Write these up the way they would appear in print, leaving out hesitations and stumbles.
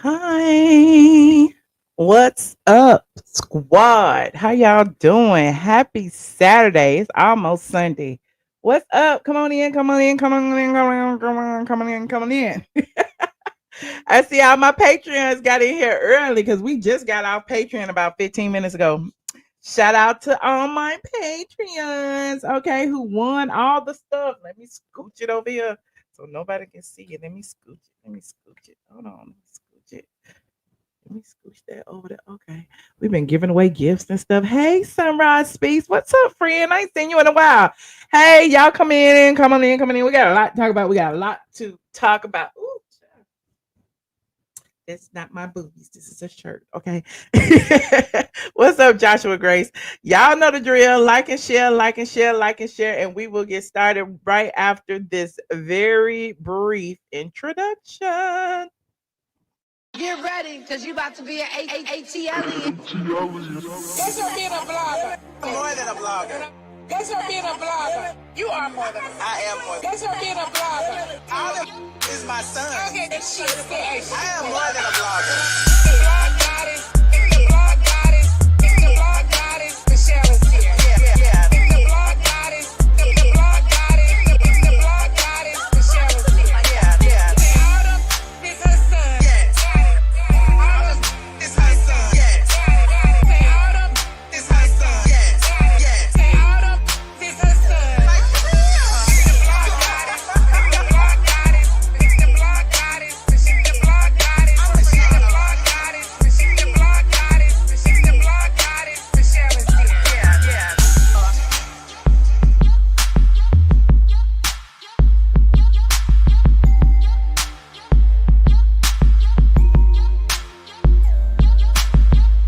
Hi. What's up, squad? How y'all doing? Happy Saturday. It's almost Sunday. What's up? Come on in, come on in, come on in, come on, come on, come on in, come on in. I see all my Patreons got in here early because we just got off Patreon about 15 minutes ago. Shout out to all my Patreons, okay, who won all the stuff. Let me scooch it over here so nobody can see it. Let me scooch it. Let me scooch it. Hold on. Let me scooch it. Let me scooch that over there. Okay. We've been giving away gifts and stuff. Hey, Sunrise Speaks. What's up, friend? I ain't seen you in a while. Hey, y'all come in, come on in, come on in. We got a lot to talk about. We got a lot to talk about. Ooh, it's not my boobies. This is a shirt. Okay. What's up, Joshua Grace? Y'all know the drill. Like and share, like and share, like and share. And we will get started right after this very brief introduction. Get ready, because you about to be an ATLien. Guess what being a blogger? More than a blogger. Guess what being a blogger? You are more than a blogger. I am more. Guess what being a blogger? All of is my son. Okay, this shit is good. I am more than a blogger. The blog goddess, the blog goddess, the blog goddess, Michelle is here. Yeah. The blog goddess, the blog goddess, the blog goddess, Michelle is here. Yeah. Autumn is her son. Yes. Autumn It's her son. Yes. say Autumn, It's her son. Yes. Yes. say Autumn is her son. Like, for real. The blog goddess, the blog goddess, the blog goddess, the blog goddess, the blog goddess, the blog goddess, the blog goddess, Michelle is here. Yeah.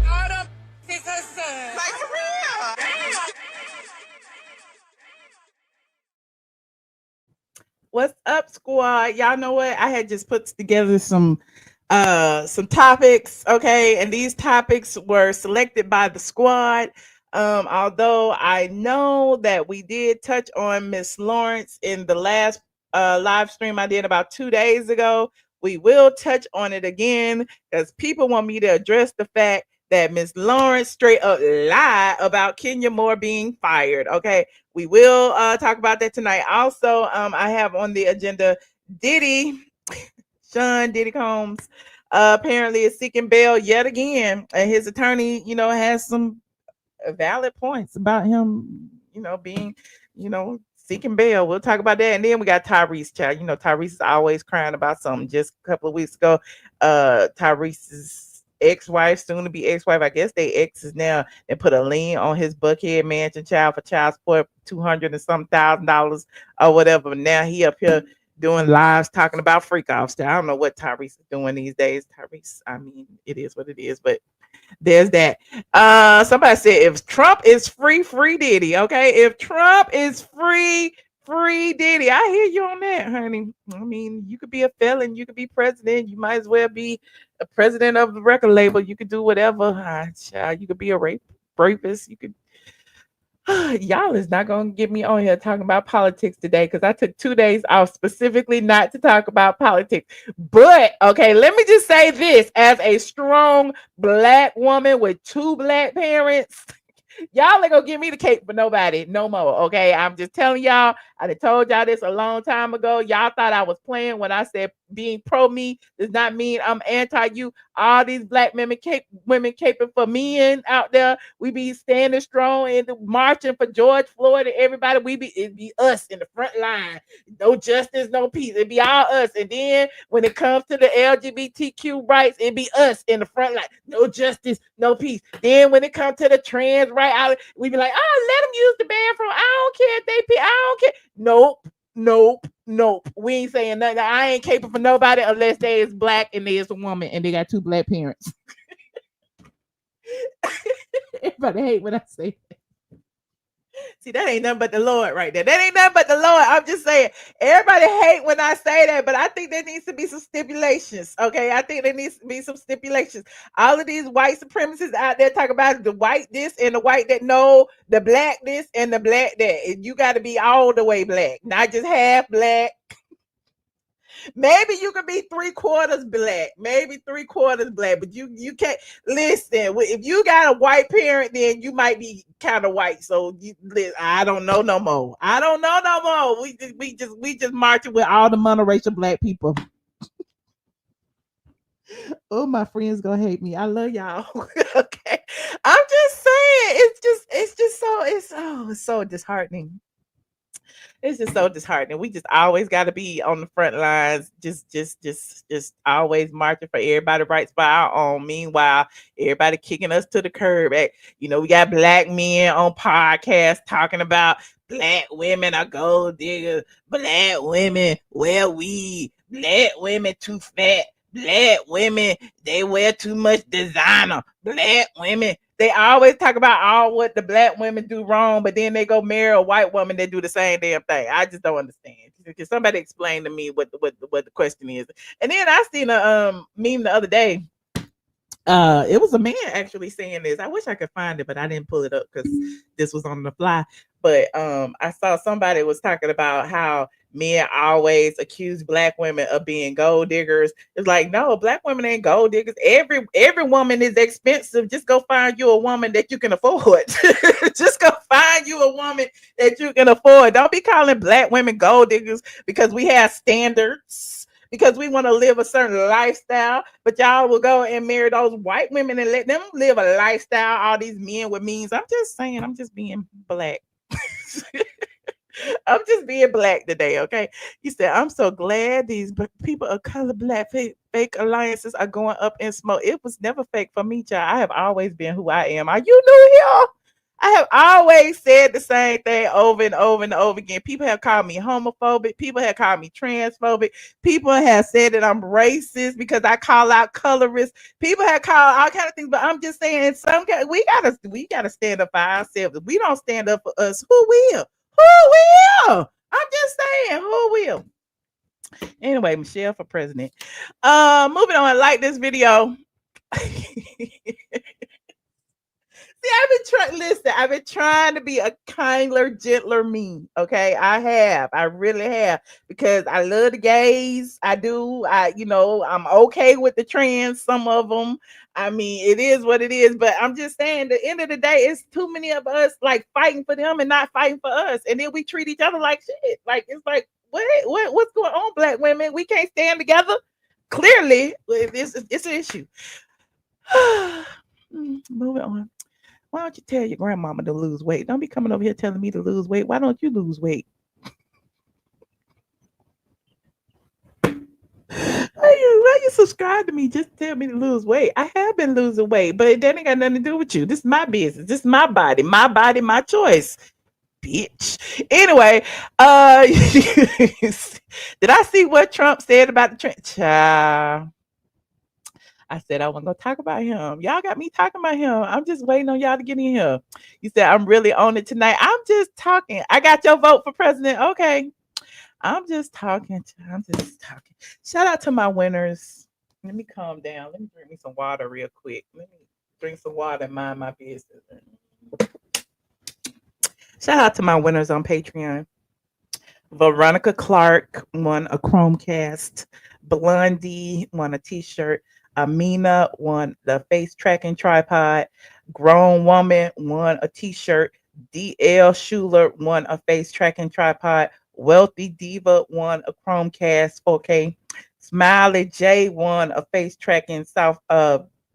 Autumn is her son. Like, for real. What's up, squad? Y'all know what? I had just put together some topics, okay, and these topics were selected by the squad. Although I know that we did touch on Miss Lawrence in the last live stream I did about 2 days ago. We will touch on it again because people want me to address the fact that Miss Lawrence straight up lied about Kenya Moore being fired. Okay, we will talk about that tonight. Also, I have on the agenda Diddy, Diddy Combs, apparently is seeking bail yet again, and his attorney, has some valid points about him, being, seeking bail. We'll talk about that, and then we got Tyrese. Child, Tyrese is always crying about something. Just a couple of weeks ago, Tyrese's ex-wife, soon to be ex-wife, I guess they exes now, and put a lien on his Buckhead mansion child for child support, $200 and some $1,000 or whatever. But now he up here doing lives talking about freak offs. I don't know what Tyrese is doing these days. Tyrese, I mean, it is what it is, but there's that. Somebody said if Trump is free, free Diddy. Okay, if Trump is free, free Diddy. I hear you on that, honey. I mean, you could be a felon, you could be president, you might as well be a president of the record label. You could do whatever. Child, you could be a rapist. You could. Y'all is not gonna get me on here talking about politics today because I took 2 days off specifically not to talk about politics. But okay, let me just say this as a strong black woman with two black parents. Y'all ain't gonna give me the cake for nobody no more. Okay, I'm just telling y'all. I done told y'all this a long time ago. Y'all thought I was playing when I said being pro me does not mean I'm anti you. All these black women caping for men out there. We be standing strong and marching for George Floyd and everybody. It be us in the front line. No justice, no peace. It be all us. And then when it comes to the LGBTQ rights, it be us in the front line. No justice, no peace. Then when it comes to the trans right, we be like, oh, let them use the bathroom. I don't care if they pee. I don't care. Nope. We ain't saying nothing. I ain't capable for nobody unless they is black and they is a woman and they got two black parents. Everybody hate when I say that. See, that ain't nothing but the Lord right there. That ain't nothing but the Lord. I'm just saying, everybody hate when I say that, but I think there needs to be some stipulations. Okay, I think there needs to be some stipulations. All of these white supremacists out there talk about the white this and the white that. No, the black this and the black that. You got to be all the way black, not just half black. Maybe you could be 3/4 black, maybe 3/4 black, but you can't listen. If you got a white parent, then you might be kind of white. So I don't know no more. I don't know no more. We just marching with all the monoracial black people. Oh, my friends gonna hate me. I love y'all. Okay, I'm just saying. It's so disheartening. It's just so disheartening. We just always got to be on the front lines, just always marching for everybody rights for our own. Meanwhile, everybody kicking us to the curb. We got black men on podcasts talking about black women are gold diggers, black women wear weed, black women too fat, black women they wear too much designer, black women they always talk about all what the black women do wrong, but then they go marry a white woman that do the same damn thing. I just don't understand. Can somebody explain to me what the question is? And then I seen a meme the other day. It was a man actually saying this. I wish I could find it, but I didn't pull it up because this was on the fly. But I saw somebody was talking about how men always accuse black women of being gold diggers. It's like, no, black women ain't gold diggers. Every woman is expensive. Just go find you a woman that you can afford. Just go find you a woman that you can afford. Don't be calling black women gold diggers because we have standards, because we want to live a certain lifestyle, but y'all will go and marry those white women and let them live a lifestyle. All these men with means. I'm just saying, I'm just being black. I'm just being black today, okay? He said, I'm so glad these people of color, black fake alliances are going up in smoke. It was never fake for me, child. I have always been who I am. Are you new here? I have always said the same thing over and over and over again. People have called me homophobic. People have called me transphobic. People have said that I'm racist because I call out colorists. People have called all kind of things, but I'm just saying, we gotta stand up for ourselves. If we don't stand up for us, who will? Who will? I'm just saying, who will? Anyway, Michelle for president. Moving on. Like this video. See, I've been trying to be a kinder, gentler me. Okay, I really have, because I love the gays. I do. I'm okay with the trans. Some of them. I mean, it is what it is. But I'm just saying, the end of the day, it's too many of us like fighting for them and not fighting for us, and then we treat each other like shit. Like it's like, what's going on, black women? We can't stand together. Clearly, it's an issue. Moving on. Why don't you tell your grandmama to lose weight? Don't be coming over here telling me to lose weight. Why don't you lose weight? Why you subscribe to me? Just tell me to lose weight. I have been losing weight, but that ain't got nothing to do with you. This is my business. This is my body, my choice. Bitch. Anyway, did I see what Trump said about the trend? Child. I said I wasn't gonna talk about him. Y'all got me talking about him. I'm just waiting on y'all to get in here. You said I'm really on it tonight. I'm just talking. I got your vote for president. Okay. I'm just talking. Shout out to my winners. Let me calm down. Let me drink me some water real quick. Let me drink some water and mind my business. Shout out to my winners on Patreon. Veronica Clark won a Chromecast. Blondie won a t-shirt. Amina won the face tracking tripod. Grown Woman won a t-shirt. DL Schuler won a face tracking tripod. Wealthy Diva won a Chromecast 4K. Smiley J won a face tracking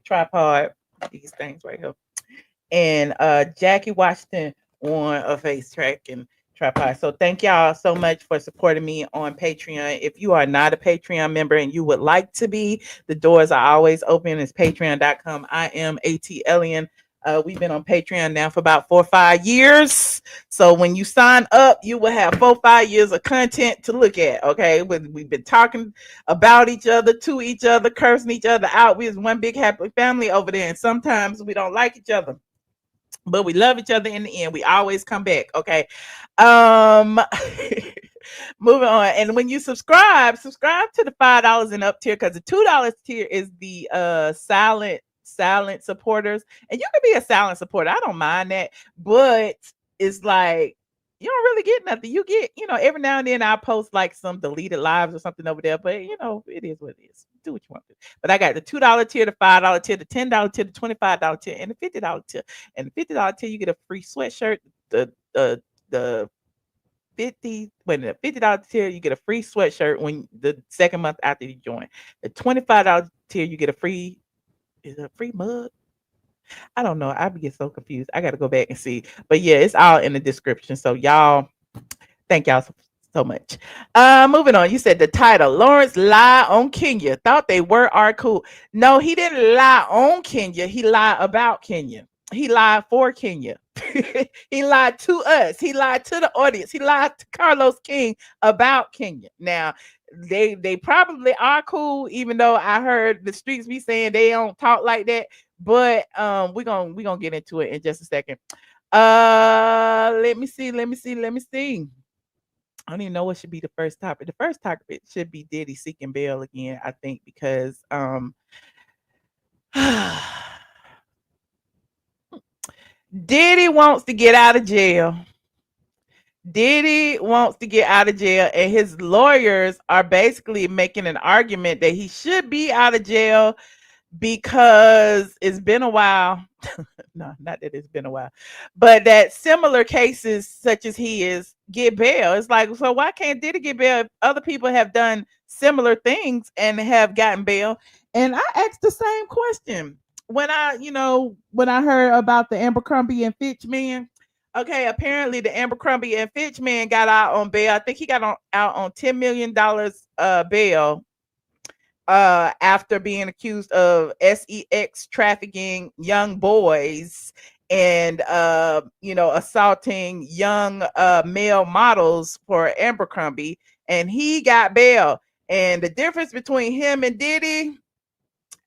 tripod. These things right here. And Jackie Washington won a face tracking tripod. So thank y'all so much for supporting me on Patreon. If you are not a Patreon member and you would like to be, the doors are always open. It's patreon.com. I am ATLien. We've been on Patreon now for about 4 or 5 years. So when you sign up, you will have 4 or 5 years of content to look at. Okay. We've been talking about each other, to each other, cursing each other out. We're one big happy family over there. And sometimes we don't like each other, but we love each other in the end. We always come back. Okay. Moving on. And when you subscribe to the $5 and up tier, because the $2 tier is the silent supporters. And you can be a silent supporter. I don't mind that. But it's like, You don't really get nothing. You get, every now and then I post like some deleted lives or something over there, but it is what it is. Do what you want to. But I got the $2 tier, the $5 tier, the $10 tier, the $25 tier, and the $50 tier. And the $50 tier, you get a free sweatshirt. The 50 when the $50 tier, you get a free sweatshirt when the second month after you join. The $25 tier, you get a free mug. I don't know. I get so confused. I got to go back and see. But yeah, it's all in the description. So y'all, thank y'all so much. Moving on. You said the title, Lawrence lie on Kenya. Thought they were are cool. No, he didn't lie on Kenya. He lied about Kenya. He lied for Kenya. He lied to us. He lied to the audience. He lied to Carlos King about Kenya. Now, they probably are cool, even though I heard the streets be saying they don't talk like that. But we're gonna get into it in just a second. Let me see. I don't even know what should be the first topic. The first topic should be Diddy seeking bail again, I think, because Diddy wants to get out of jail. Diddy wants to get out of jail, and his lawyers are basically making an argument that he should be out of jail because it's been a while. No, not that it's been a while, but that similar cases such as he is get bail. It's like, so why can't Diddy get bail if other people have done similar things and have gotten bail? And I asked the same question when I heard about the Abercrombie and Fitch man. Okay, apparently the Abercrombie and Fitch man got out on bail. I think he got out on $10 million bail after being accused of sex trafficking young boys and assaulting young male models for Abercrombie, and he got bail. And the difference between him and Diddy,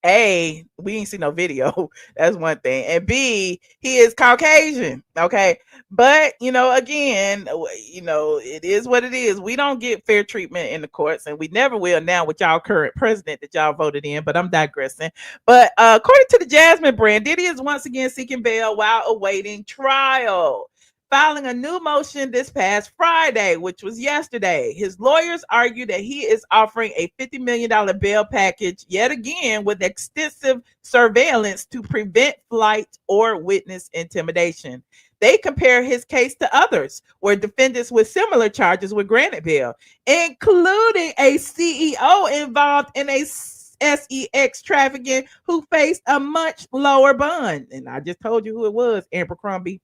A, we ain't see no video. That's one thing. And B, he is Caucasian. Okay. But, again, it is what it is. We don't get fair treatment in the courts, and we never will now with y'all current president that y'all voted in. But I'm digressing. But according to the Jasmine brand, Diddy is once again seeking bail while awaiting trial, filing a new motion this past Friday, which was yesterday. His lawyers argue that he is offering a $50 million bail package yet again with extensive surveillance to prevent flight or witness intimidation. They compare his case to others where defendants with similar charges were granted bail, including a CEO involved in a sex trafficking who faced a much lower bond. And I just told you who it was, Abercrombie.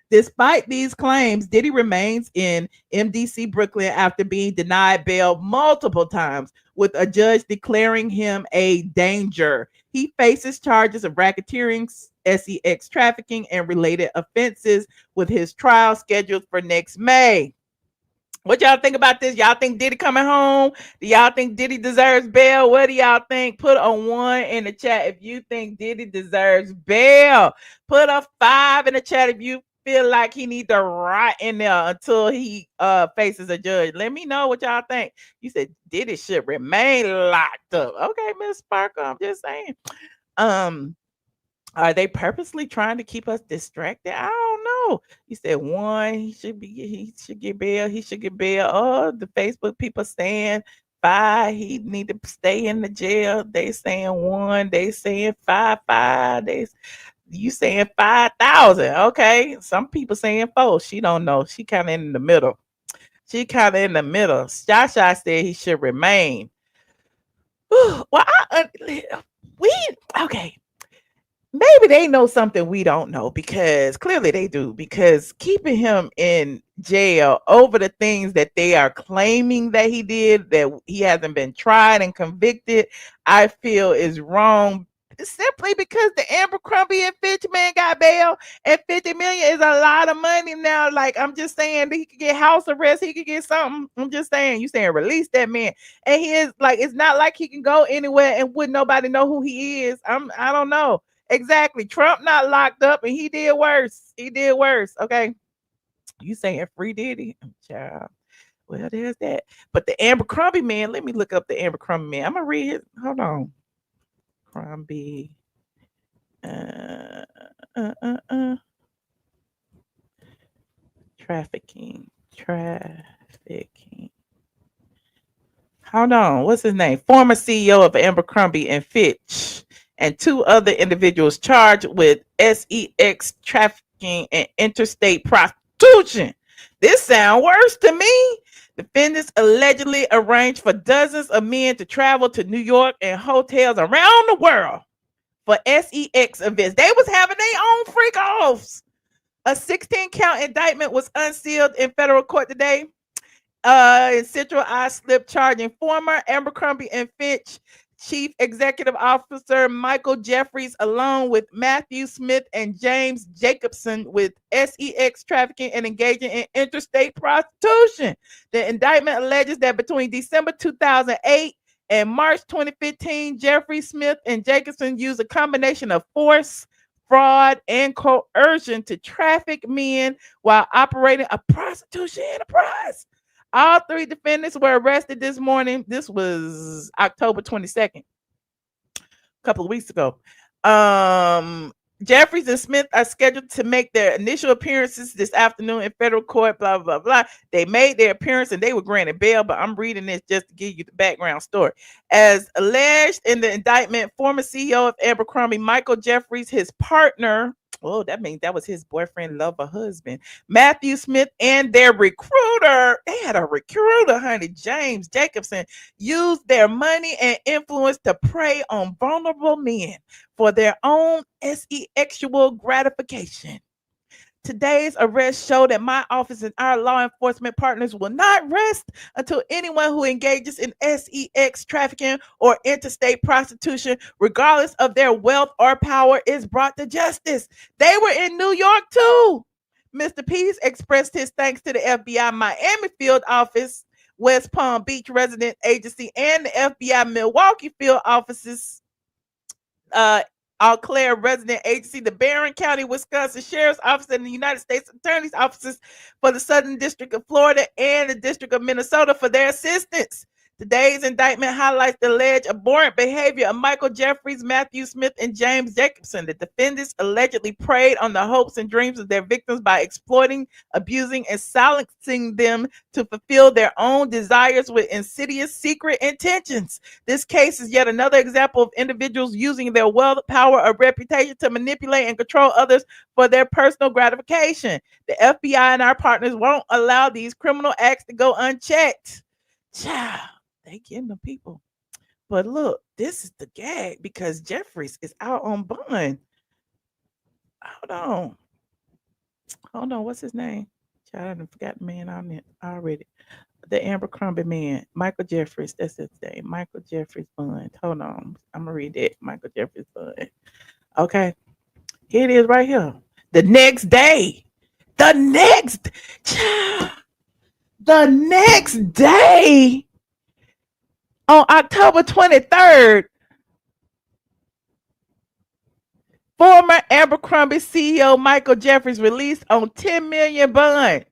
Despite these claims, Diddy remains in MDC Brooklyn after being denied bail multiple times, with a judge declaring him a danger. He faces charges of racketeering, sex trafficking, and related offenses, with his trial scheduled for next May. What y'all think about this? Y'all think Diddy coming home? Do y'all think Diddy deserves bail? What do y'all think? Put a 1 in the chat if you think Diddy deserves bail. Put a 5 in the chat if you feel like he need to rot in there until he faces a judge. Let me know what y'all think. You said Diddy should remain locked up. Okay, Miss Sparkle, I'm just saying. Are they purposely trying to keep us distracted? I don't know. You said 1, he should get bail. He should get bail. Oh, the Facebook people saying 5, he need to stay in the jail. They saying 1, they saying 5. You saying 5,000. Okay. Some people saying 4. She don't know. She kind of in the middle. Shasha said he should remain. Well, okay. Maybe they know something we don't know, because clearly they do, because keeping him in jail over the things that they are claiming that he did, that he hasn't been tried and convicted, I feel is wrong, simply because the Abercrombie and Fitch man got bail, and 50 million is a lot of money now. Like, I'm just saying, he could get house arrest, he could get something. I'm just saying, you saying release that man, and he is like, it's not like he can go anywhere and wouldn't nobody know who he is. I don't know. Exactly. Trump not locked up, and he did worse. Okay. You saying free Diddy? Child. Well, there's that. But the Abercrombie man, let me look up the Abercrombie man. I'm gonna read it. Hold on. Crombie. Trafficking. trafficking. Hold on, what's his name? Former CEO of Abercrombie and Fitch, and 2 other individuals charged with sex trafficking and interstate prostitution. This sounds worse to me. Defendants allegedly arranged for dozens of men to travel to New York and hotels around the world for sex events. They was having their own freak offs. A 16-count indictment was unsealed in federal court today. In Central Islip, charging former Abercrombie and Fitch Chief Executive Officer Michael Jefferies, along with Matthew Smith and James Jacobson, with sex trafficking and engaging in interstate prostitution. The indictment alleges that between December 2008 and March 2015, Jefferies, Smith, and Jacobson used a combination of force, fraud, and coercion to traffic men while operating a prostitution enterprise. All 3 defendants were arrested this morning. This was October 22nd, a couple of weeks ago. Jefferies and Smith are scheduled to make their initial appearances this afternoon in federal court, blah, blah, blah. They made their appearance and they were granted bail, but I'm reading this just to give you the background story. As alleged in the indictment, former CEO of Abercrombie, Michael Jefferies, his partner, oh, that means that was his boyfriend, lover, husband, Matthew Smith, and their recruiter, they had a recruiter, honey, James Jacobson, used their money and influence to prey on vulnerable men for their own sexual gratification. Today's arrest showed that my office and our law enforcement partners will not rest until anyone who engages in sex trafficking or interstate prostitution, regardless of their wealth or power, is brought to justice. They were in New York too. Mr. Pease expressed his thanks to the FBI Miami field office, West Palm Beach resident agency, and the FBI Milwaukee field offices, Eau Claire resident agency, the Barron County, Wisconsin Sheriff's Office, and the United States Attorney's offices for the Southern District of Florida and the District of Minnesota for their assistance. Today's indictment highlights the alleged abhorrent behavior of Michael Jefferies, Matthew Smith, and James Jacobson. The defendants allegedly preyed on the hopes and dreams of their victims by exploiting, abusing, and silencing them to fulfill their own desires with insidious secret intentions. This case is yet another example of individuals using their wealth, power, or reputation to manipulate and control others for their personal gratification. The FBI and our partners won't allow these criminal acts to go unchecked. Child. They getting the people. But look, this is the gag because Jefferies is out on bond. Hold on. What's his name? Child, I forgot the man on it already. The Abercrombie man, Michael Jefferies. That's his name. Michael Jefferies bond. Hold on. I'm gonna read that. Michael Jefferies bond. Okay. Here it is right here. The next day. The next day. On October 23rd, former Ambercrombie CEO Michael Jefferies released on $10 million bond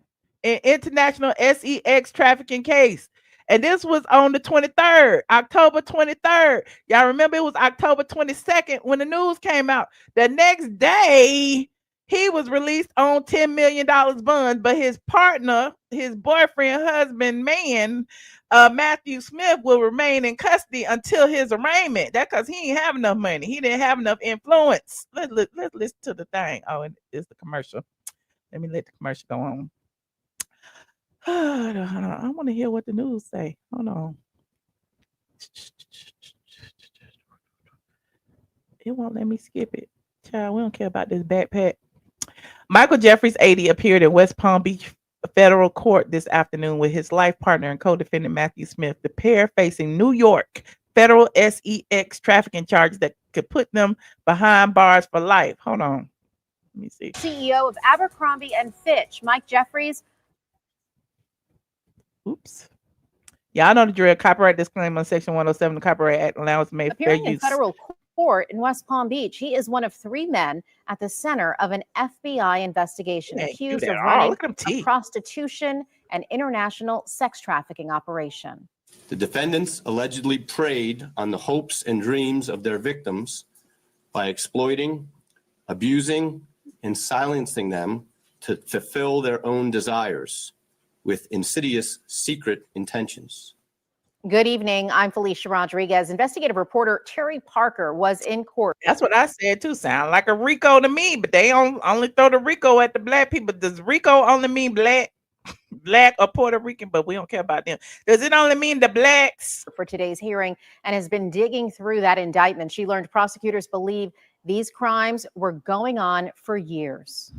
in international sex trafficking case. And this was on the 23rd, October 23rd. Y'all remember it was October 22nd when the news came out. The next day, he was released on $10 million bond, but his partner, his boyfriend, husband, man, Matthew Smith, will remain in custody until his arraignment. That's because he ain't have enough money. He didn't have enough influence. Let's listen to the thing. Oh, and it's the commercial. Let me let the commercial go on. Hold on. I want to hear what the news say. Hold on. It won't let me skip it. Child, we don't care about this backpack. Michael Jefferies, 80, appeared in West Palm Beach federal court this afternoon with his life partner and co-defendant Matthew Smith. The pair facing New York federal sex trafficking charges that could put them behind bars for life. Hold on. Let me see. CEO of Abercrombie and Fitch, Mike Jefferies. Oops. Y'all know the drill. Copyright disclaimer on Section 107 of the Copyright Act allows made fair Appearing in use. federal court in West Palm Beach, he is one of 3 men at the center of an FBI investigation accused of running a prostitution and international sex trafficking operation. The defendants allegedly preyed on the hopes and dreams of their victims by exploiting, abusing, and silencing them to fulfill their own desires with insidious secret intentions. Good evening. I'm Felicia Rodriguez. Investigative reporter Terry Parker was in court. That's what I said too. Sound like a Rico to me, but they only throw the Rico at the black people. Does Rico only mean black or Puerto Rican? But we don't care about them. Does it only mean the blacks? For today's hearing and has been digging through that indictment. She learned prosecutors believe these crimes were going on for years.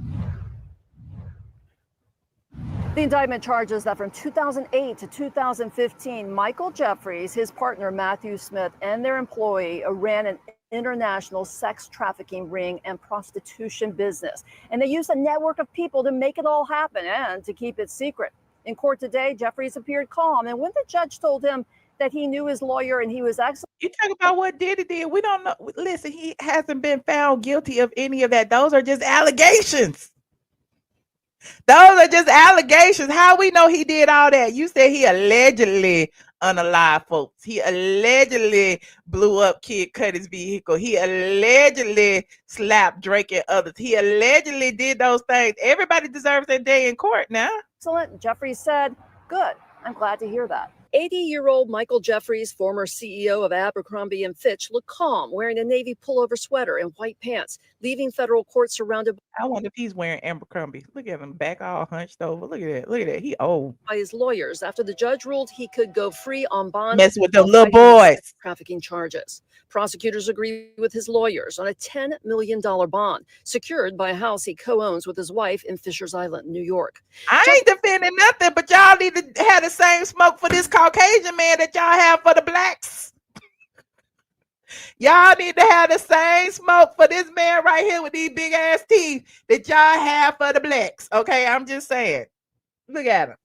The indictment charges that from 2008 to 2015, Michael Jefferies, his partner Matthew Smith, and their employee ran an international sex trafficking ring and prostitution business. And they used a network of people to make it all happen and to keep it secret. In court today, Jefferies appeared calm. And when the judge told him that he knew his lawyer and he was excellent. You talk about what Diddy did. We don't know. Listen, he hasn't been found guilty of any of that. Those are just allegations. Those are just allegations. How we know he did all that? You said he allegedly unalived folks. He allegedly blew up Kid Cudi's vehicle. He allegedly slapped Drake and others. He allegedly did those things. Everybody deserves their day in court now. Excellent. Jefferies said, good. I'm glad to hear that. 80-year-old Michael Jefferies, former CEO of Abercrombie & Fitch, looked calm, wearing a navy pullover sweater and white pants, leaving federal court surrounded. I wonder if he's wearing Ambercrombie. Look at him, back all hunched over. Look at that. Look at that. He old. By his lawyers after the judge ruled he could go free on bond. Mess with the little boys. Trafficking charges. Prosecutors agree with his lawyers on a $10 million bond secured by a house he co-owns with his wife in Fishers Island, New York. I ain't defending nothing, but y'all need to have the same smoke for this Caucasian man that y'all have for the blacks. Y'all need to have the same smoke for this man right here with these big ass teeth that y'all have for the blacks. Okay, I'm just saying. Look at him.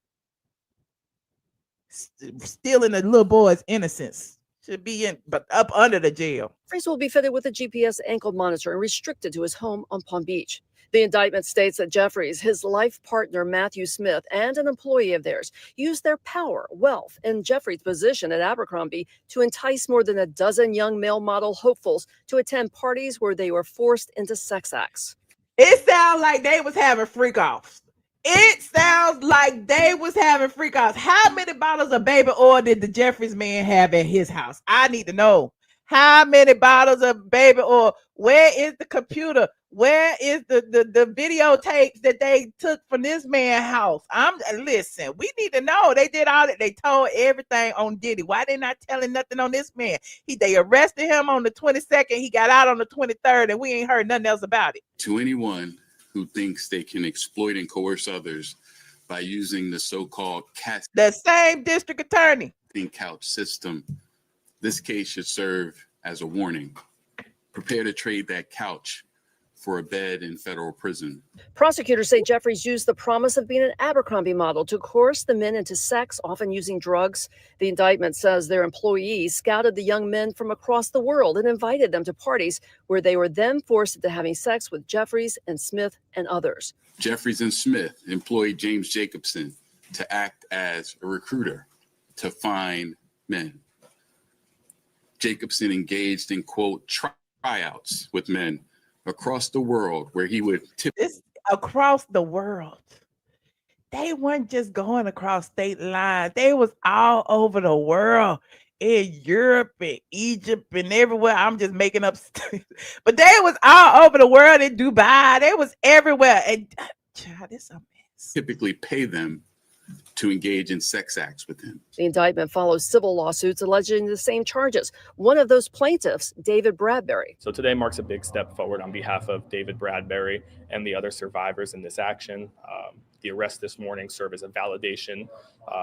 Stealing the little boy's innocence. Should be in, but up under the jail. Jefferies will be fitted with a GPS ankle monitor and restricted to his home on Palm Beach. The indictment states that Jefferies, his life partner Matthew Smith, and an employee of theirs used their power, wealth, and Jefferies' position at Abercrombie to entice more than a dozen young male model hopefuls to attend parties where they were forced into sex acts. It sounds like they was having freak offs. It sounds like they was having freak offs. How many bottles of baby oil did the Jefferies man have at his house? I need to know. How many bottles of baby oil? Where is the computer? Where is the videotapes that they took from this man's house? Listen, we need to know. They did all that. They told everything on Diddy. Why they not telling nothing on this man? They arrested him on the 22nd. He got out on the 23rd, and we ain't heard nothing else about it. To anyone who thinks they can exploit and coerce others by using the so-called the same district attorney couch system, this case should serve as a warning. Prepare to trade that couch for a bed in federal prison. Prosecutors say Jefferies used the promise of being an Abercrombie model to coerce the men into sex, often using drugs. The indictment says their employees scouted the young men from across the world and invited them to parties where they were then forced into having sex with Jefferies and Smith and others. Jefferies and Smith employed James Jacobson to act as a recruiter to find men. Jacobson engaged in, quote, tryouts with men across the world where he would tip. This across the world. They weren't just going across state lines. They was all over the world, in Europe and Egypt and everywhere. I'm just making up stuff. But they was all over the world, in Dubai. They was everywhere. And child, this a mess. Typically pay them to engage in sex acts with him. The indictment follows civil lawsuits alleging the same charges. One of those plaintiffs, David Bradbury. So today marks a big step forward on behalf of David Bradbury and the other survivors in this action. The arrest this morning served as a validation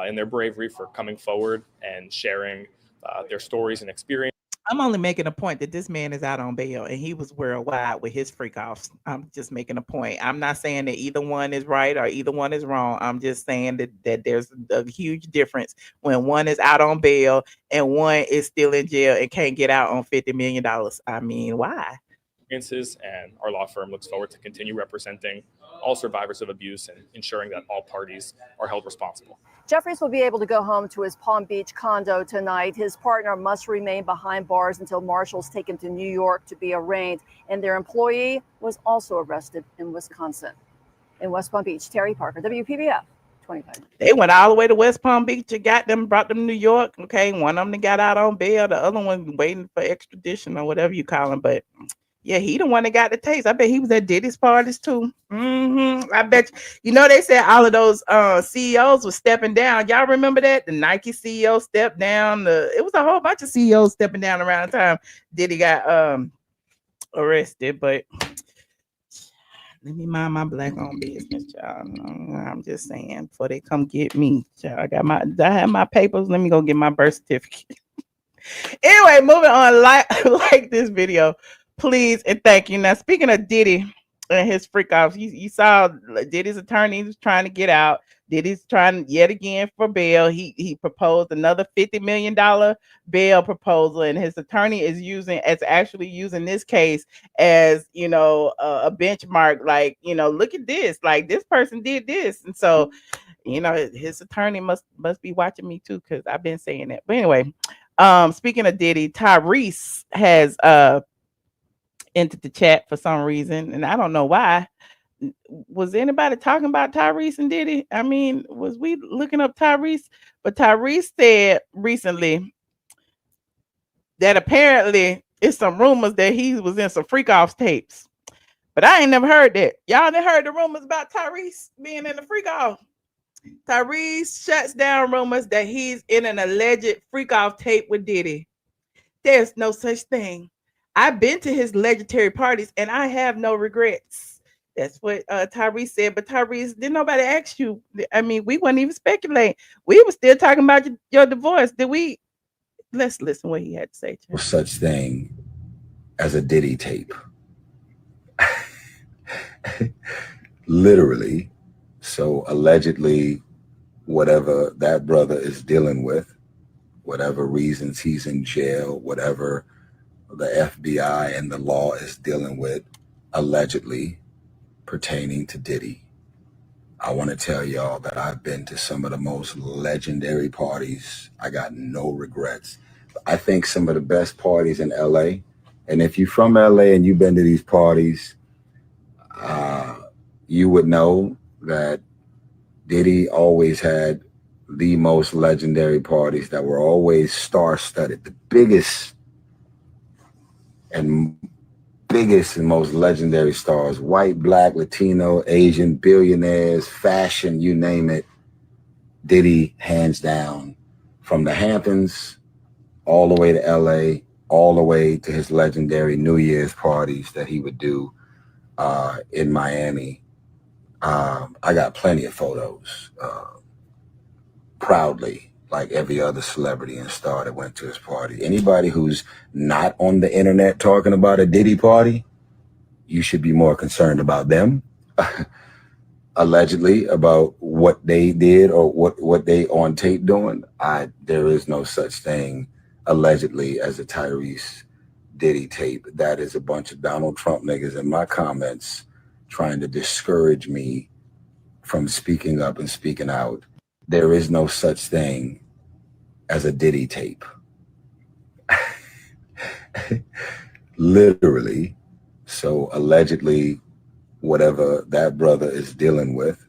in their bravery for coming forward and sharing their stories and experience. I'm only making a point that this man is out on bail and he was worldwide with his freak offs. I'm just making a point. I'm not saying that either one is right or either one is wrong. I'm just saying that there's a huge difference when one is out on bail and one is still in jail and can't get out on $50 million. I mean, why? And our law firm looks forward to continue representing all survivors of abuse and ensuring that all parties are held responsible. Jefferies will be able to go home to his Palm Beach condo tonight. His partner must remain behind bars until marshals take him to New York to be arraigned. And their employee was also arrested in Wisconsin. In West Palm Beach, Terry Parker, WPBF. 25. They went all the way to West Palm Beach and brought them to New York. Okay, one of them got out on bail. The other one waiting for extradition or whatever you call him. But yeah, he the one that got the taste. I bet he was at Diddy's parties too. I bet you know they said all of those CEOs were stepping down. Y'all remember that? The Nike CEO stepped down. It was a whole bunch of CEOs stepping down around the time Diddy got arrested. But let me mind my black-owned business, y'all. I'm just saying, before they come get me, y'all. I have my papers. Let me go get my birth certificate. Anyway, moving on. Like this video, please and thank you. Now, speaking of Diddy and his freak offs, you saw Diddy's attorney was trying to get out. Diddy's trying yet again for bail. He proposed another $50 million bail proposal, and his attorney is actually using this case as, a benchmark. Like, look at this. Like, this person did this, and so, his attorney must be watching me too, because I've been saying that. But anyway, speaking of Diddy, Tyrese has entered the chat for some reason, and I don't know why. Was anybody talking about Tyrese and Diddy? I mean, was we looking up Tyrese? But Tyrese said recently that apparently it's some rumors that he was in some freak offs tapes. But I ain't never heard that. Y'all done heard the rumors about Tyrese being in the freak off? Tyrese shuts down rumors that he's in an alleged freak off tape with Diddy. There's no such thing. I've been to his legendary parties and I have no regrets. That's what Tyrese said. But Tyrese, didn't nobody ask you? I mean, we weren't even speculating. We were still talking about your divorce. Did we? Let's listen what he had to say. No such thing as a Diddy tape. Literally. So allegedly, whatever that brother is dealing with, whatever reasons he's in jail, whatever the FBI and the law is dealing with, allegedly pertaining to Diddy. I want to tell y'all that I've been to some of the most legendary parties. I got no regrets. I think some of the best parties in LA. And if you're from LA and you've been to these parties, you would know that Diddy always had the most legendary parties that were always star-studded. The biggest and most legendary stars, white, black, Latino, Asian, billionaires, fashion, you name it. Diddy, hands down, from the Hamptons all the way to LA, all the way to his legendary New Year's parties that he would do in Miami. I got plenty of photos, proudly, like every other celebrity and star that went to his party. Anybody who's not on the internet talking about a Diddy party, you should be more concerned about them, allegedly, about what they did or what they on tape doing. There is no such thing, allegedly, as a Tyrese Diddy tape. That is a bunch of Donald Trump niggas in my comments trying to discourage me from speaking up and speaking out. There is no such thing as a Diddy tape. Literally. So allegedly, whatever that brother is dealing with.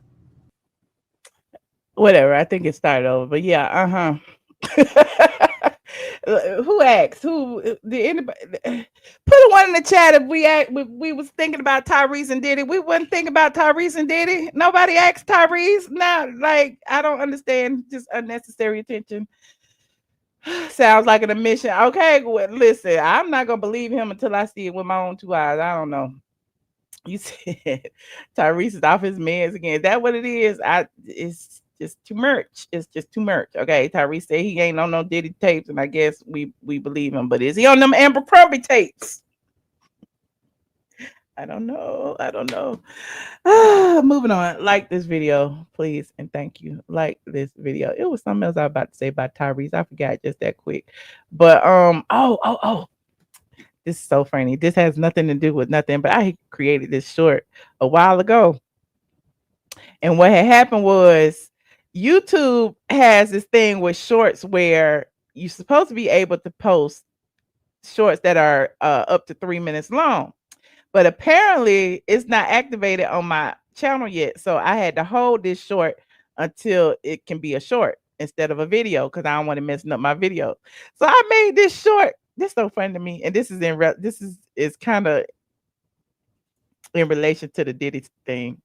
Whatever. I think it started over, but yeah. Who asked? Who did anybody put a one in the chat if we was thinking about Tyrese and Diddy? We wasn't thinking about Tyrese and Diddy. Nobody asked Tyrese. Now, like, I don't understand. Just unnecessary attention. Sounds like an admission. Okay, well, listen, I'm not gonna believe him until I see it with my own two eyes. I don't know. You said Tyrese is off his meds again. Is that what it is? It's just too much. It's just too much. Okay, Tyrese said he ain't on no Diddy tapes, and I guess we believe him. But is he on them Ambercrombie tapes? I don't know. Moving on. Like this video, please, and thank you. Like this video. It was something else I was about to say about Tyrese. I forgot just that quick. But this is so funny. This has nothing to do with nothing, but I created this short a while ago. And what had happened was YouTube has this thing with shorts where you're supposed to be able to post shorts that are up to 3 minutes long. But apparently it's not activated on my channel yet. So I had to hold this short until it can be a short instead of a video because I don't want to messing up my video. So I made this short. This is so funny to me, and this is is kind of in relation to the Diddy thing.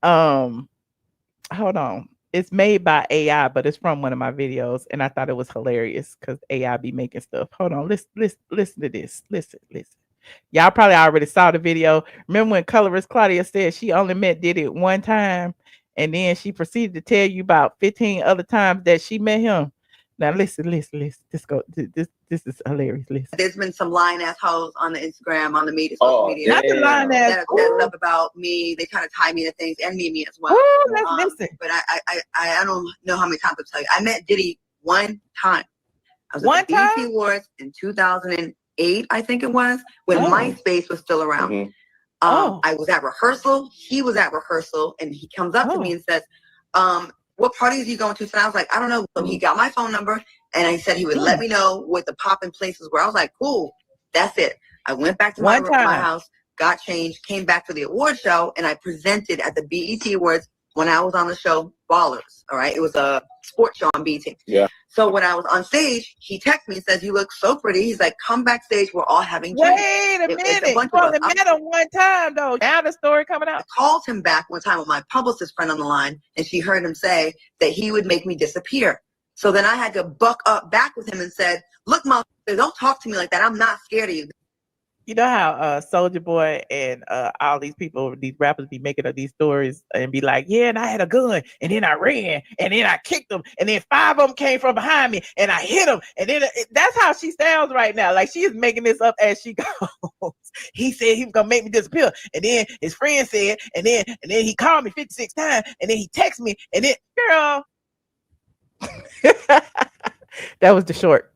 Hold on. It's made by AI, but it's from one of my videos, and I thought it was hilarious because AI be making stuff. Hold on, listen to this. Listen. Y'all probably already saw the video. Remember when colorist Claudia said she only met Diddy one time, and then she proceeded to tell you about 15 other times that she met him. Now listen. This is hilarious. Listen. There's been some lying assholes on the Instagram, on the media, social media. Not the lying ass. That love about me. They try to tie me to things and me as well. Let's listen. But I don't know how many times I'll tell you. I met Diddy one time. I was at the BET Awards in 2008, I think it was, when MySpace was still around. I was at rehearsal. He was at rehearsal, and he comes up to me and says, what parties are you going to? So I was like, I don't know. So he got my phone number, and I said he would let me know what the popping places were. I was like, cool, that's it. I went back to my house, got changed, came back to the award show, and I presented at the BET Awards when I was on the show Ballers. All right, it was a sports show on BET. Yeah. So when I was on stage, he texted me and says, "You look so pretty." He's like, "Come backstage. We're all having drinks." Wait a minute. You only met him one time though. Now the story coming out. I called him back one time with my publicist friend on the line, and she heard him say that he would make me disappear. So then I had to buck up back with him and said, "Look, motherfucker, don't talk to me like that. I'm not scared of you." You know how Soulja Boy and all these people, these rappers be making up these stories and be like, yeah, and I had a gun, and then I ran, and then I kicked them, and then 5 of them came from behind me, and I hit them, and then that's how she sounds right now. Like she is making this up as she goes. He said he was gonna make me disappear, and then his friend said, and then he called me 56 times, and then he texted me, and then girl, that was the short.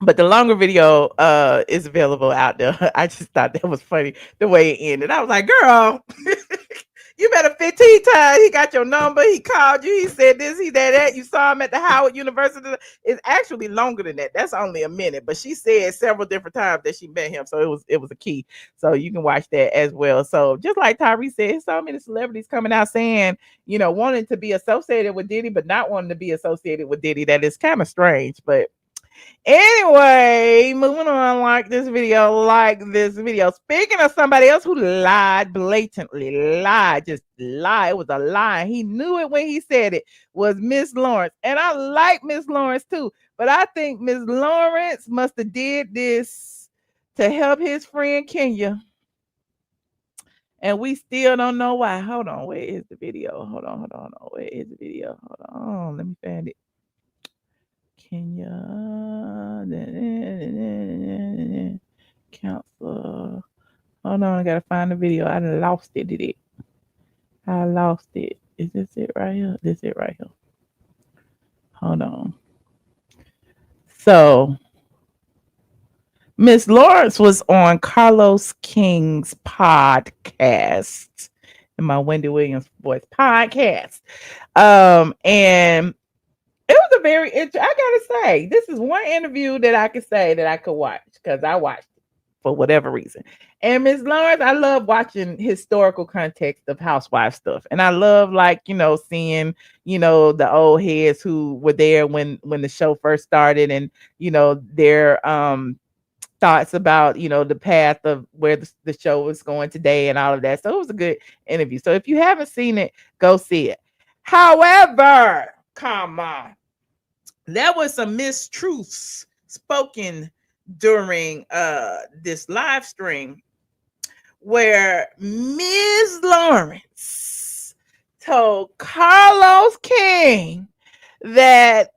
But the longer video is available out there. I just thought that was funny the way it ended. I was like, girl, you met him 15 times. He got your number. He called you. He said this, he did that. You saw him at the Howard University. It's actually longer than that. That's only a minute. But she said several different times that she met him. So it was a key. So you can watch that as well. So just like Tyrese said, so many celebrities coming out saying, you know, wanting to be associated with Diddy, but not wanting to be associated with Diddy. That is kind of strange, but anyway, moving on, like this video. Speaking of somebody else who lied, blatantly lied, just lied. It was a lie. He knew it when he said it, was Miss Lawrence. And I like Miss Lawrence too, but I think Miss Lawrence must have did this to help his friend Kenya. And we still don't know why. Hold on, where is the video? Hold on. Where is the video? Hold on, let me find it. Kenya counselor. Hold on, I gotta find the video. I lost it. Did it? I lost it. Is this it right here? This it right here. Hold on. So Miss Lawrence was on Carlos King's podcast, in my Wendy Williams voice podcast. And it was a very interesting, I gotta say, this is one interview that I could say that I could watch because I watched it for whatever reason. And Miss Lawrence, I love watching historical context of Housewives stuff. And I love, like, you know, seeing, you know, the old heads who were there when the show first started, and, you know, their thoughts about, you know, the path of where the show is going today and all of that. So it was a good interview. So if you haven't seen it, go see it. However, come on, there was some mistruths spoken during this live stream where Ms. Lawrence told Carlos King that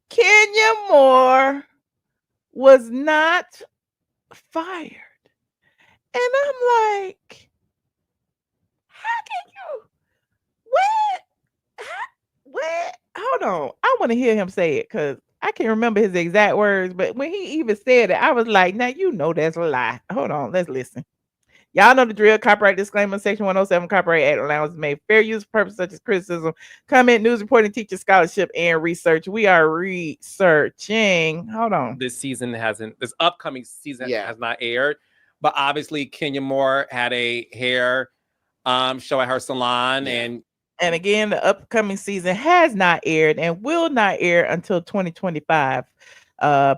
Kenya Moore was not fired. And I'm like, how can you? What? Hold on. I want to hear him say it because I can't remember his exact words. But when he even said it, I was like, now you know that's a lie. Hold on. Let's listen. Y'all know the drill. Copyright disclaimer. Section 107 Copyright Act allows made fair use for purposes such as criticism, comment, news reporting, teacher scholarship, and research. We are researching. Hold on. This upcoming season has not aired. But obviously, Kenya Moore had a hair show at her salon, and And again, the upcoming season has not aired and will not air until 2025.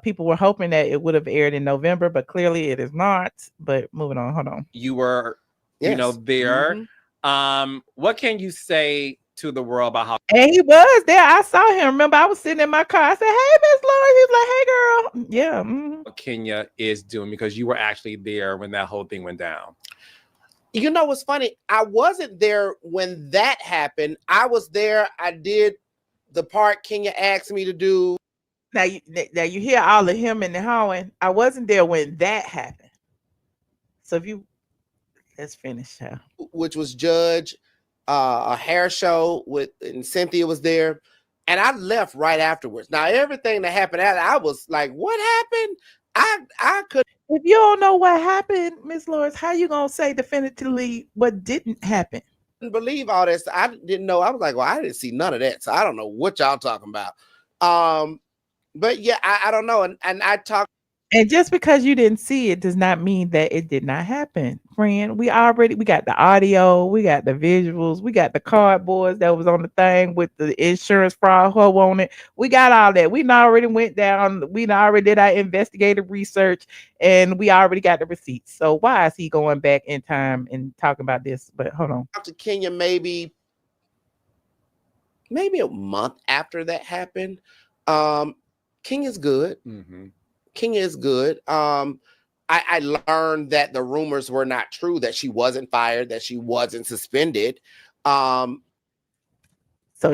People were hoping that it would have aired in November, but clearly it is not. But moving on, hold on. You were, Yes. there. What can you say to the world about how? And he was there. I saw him. Remember, I was sitting in my car. I said, "Hey, Miss Lauren." He was like, "Hey, girl." Yeah. What Kenya is doing, because you were actually there when that whole thing went down. You know what's funny? I wasn't there when that happened. I was there. I did the part Kenya asked me to do. Now you hear all of him and the howling. I wasn't there when that happened. So let's finish now. Which was Judge, a hair show and Cynthia was there. And I left right afterwards. Now, everything that happened after, I was like, what happened? I could. If you don't know what happened, Miss Lawrence, how you gonna say definitively what didn't happen? Couldn't believe all this. I didn't know. I was like, well, I didn't see none of that. So I don't know what y'all talking about. But yeah, I don't know. And I talked. And just because you didn't see it does not mean that it did not happen, friend. We got the audio, we got the visuals, we got the cardboards that was on the thing with the insurance fraud hoe on it. We got all that. We already went down. We already did our investigative research, and we already got the receipts. So why is he going back in time and talking about this? But hold on. After Kenya, maybe a month after that happened. Kenya's good. Kenya is good. I learned that the rumors were not true, that she wasn't fired, that she wasn't suspended. So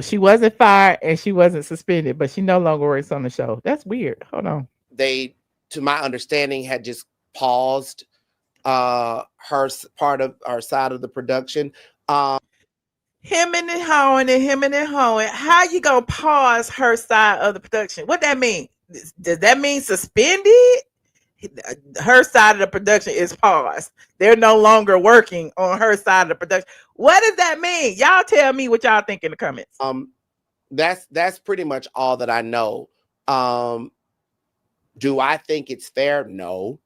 she wasn't fired and she wasn't suspended, but she no longer works on the show. That's weird. Hold on. They, to my understanding, had just paused her part of our side of the production. Him and the hoeing. How you gonna pause her side of the production? What that mean? Does that mean suspended? Her side of the production is paused. They're no longer working on her side of the production. What does that mean? Y'all tell me what y'all think in the comments. That's pretty much all that I know. Do I think it's fair? No,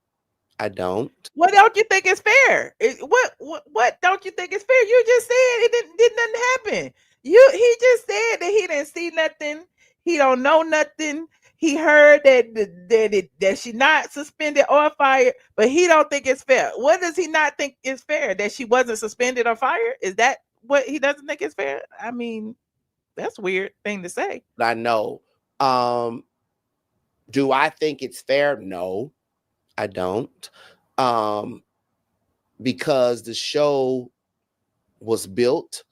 I don't. What don't you think is fair? What don't you think is fair? You just said it did nothing happen. He just said that he didn't see nothing. He don't know nothing. He heard that she not suspended or fired, but he don't think it's fair. What does he not think is fair? That she wasn't suspended or fired? Is that what he doesn't think is fair? I mean, that's a weird thing to say. I know. Do I think it's fair? No, I don't. Because the show was built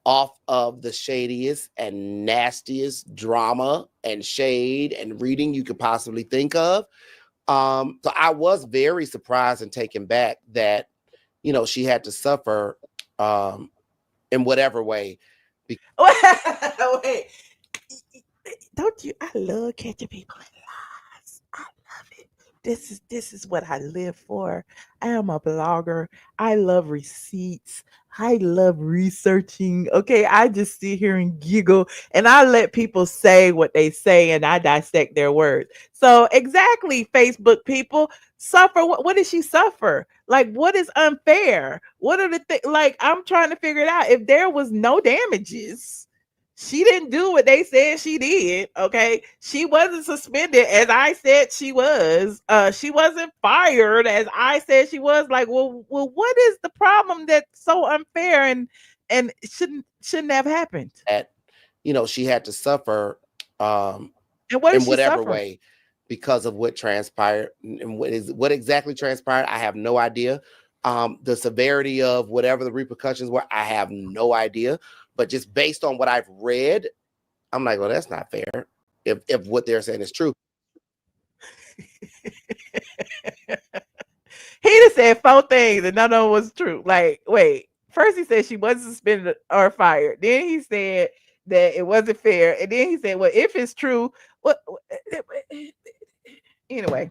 off of the shadiest and nastiest drama and shade and reading you could possibly think of. So I was very surprised and taken back that, she had to suffer in whatever way. Wait, don't you? I love catching people in lies. I love it. This is what I live for. I am a blogger. I love receipts. I love researching. Okay, I just sit here and giggle, and I let people say what they say, and I dissect their words. So exactly, Facebook people suffer. What did she suffer? Like, what is unfair? What are the things? Like, I'm trying to figure it out. If there was no damages, she didn't do what they said she did. Okay, she wasn't suspended as I said she was. She wasn't fired as I said she was. Like, well, what is the problem that's so unfair and shouldn't have happened? That she had to suffer and in whatever way because of what transpired. And what exactly transpired, I have no idea. The severity of whatever the repercussions were, I have no idea. But just based on what I've read, I'm like, well, that's not fair. If what they're saying is true. He just said 4 things and none of them was true. Like, wait, first he said she wasn't suspended or fired. Then he said that it wasn't fair. And then he said, well, if it's true, what? Anyway.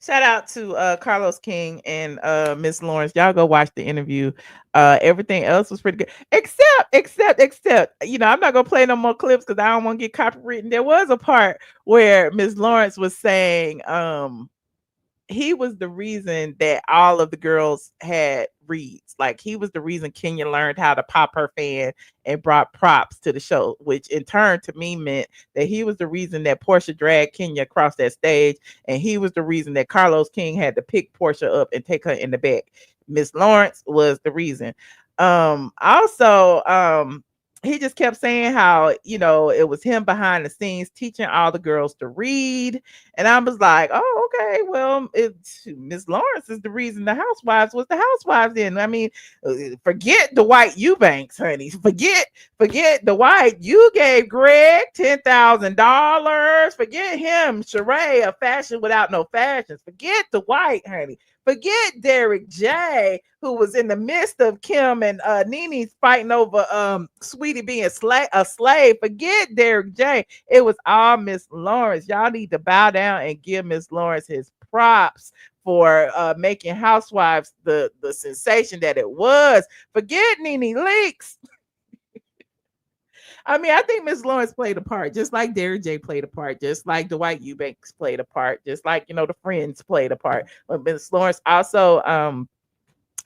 Shout out to Carlos King and Miss Lawrence. Y'all go watch the interview. Everything else was pretty good. Except, I'm not gonna play no more clips because I don't want to get copywritten. There was a part where Miss Lawrence was saying, he was the reason that all of the girls had reads. Like he was the reason Kenya learned how to pop her fan and brought props to the show, which in turn to me meant that he was the reason that Portia dragged Kenya across that stage, and he was the reason that Carlos King had to pick Portia up and take her in the back. Miss Lawrence was the reason. Also, he just kept saying how, you know, it was him behind the scenes teaching all the girls to read. And I was like, oh, okay, well, Miss Lawrence is the reason the Housewives was the Housewives then. I mean, forget Dwight Eubanks, honey. Forget Dwight. You gave Greg $10,000. Forget him, Sheree, a fashion without no fashions. Forget Dwight, honey. Forget Derek J, who was in the midst of Kim and Nene's fighting over Sweetie being a slave. Forget Derek J. It was all Miss Lawrence. Y'all need to bow down and give Miss Lawrence his props for making Housewives the sensation that it was. Forget Nene Leakes. I mean, I think Miss Lawrence played a part, just like Derek J played a part, just like Dwight Eubanks played a part, just like, you know, the Friends played a part. But Miss Lawrence also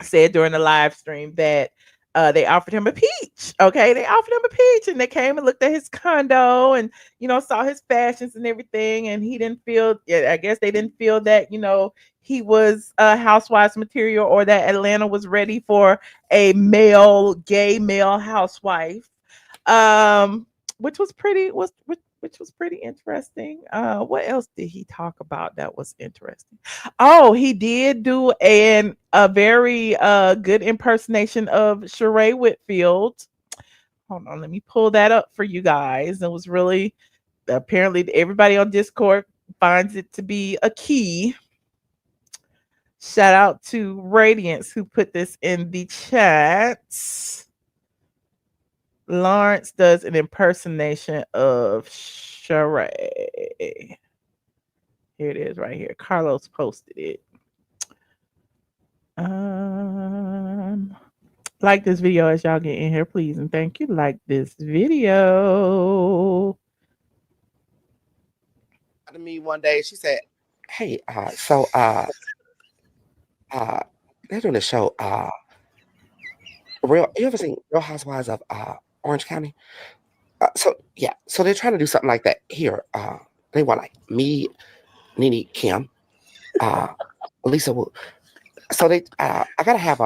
said during the live stream that they offered him a peach. Okay, they offered him a peach, and they came and looked at his condo and, you know, saw his fashions and everything. And he didn't feel, I guess they didn't feel that, you know, he was Housewives material, or that Atlanta was ready for a gay male housewife. Which was pretty interesting. What else did he talk about that was interesting? Oh, he did do a very good impersonation of Sheree Whitfield. Hold on, let me pull that up for you guys. It was really, apparently everybody on Discord finds it to be a key. Shout out to Radiance who put this in the chat. Lawrence does an impersonation of Sheree. Here it is right here. Carlos posted it. Like this video as y'all get in here, please, and thank you. Like this video. To me one day, she said, "Hey, they're doing a show. You ever seen Real Housewives of Orange County? So they're trying to do something like that here. They want like me, Nene, Kim, Lisa Wu. So I gotta have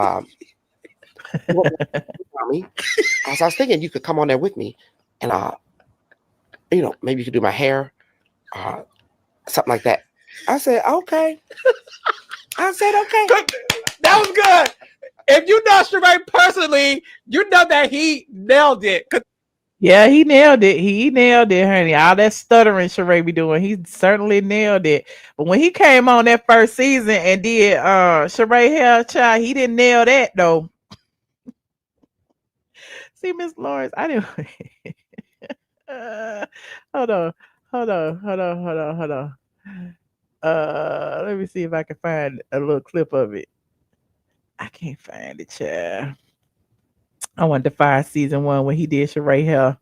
me. So I was thinking you could come on there with me, and you know, maybe you could do my hair, something like that." I said, "Okay." I said, "Okay." That was good. If you know Sheree personally, you know that he nailed it. Yeah, he nailed it. He nailed it, honey. All that stuttering Sheree be doing, he certainly nailed it. But when he came on that first season and did Sheree hair, child, he didn't nail that though. See, Miss Lawrence, I didn't. Hold on. Let me see if I can find a little clip of it. I can't find it, child. I wanted to find season 1 when he did Sheree hair.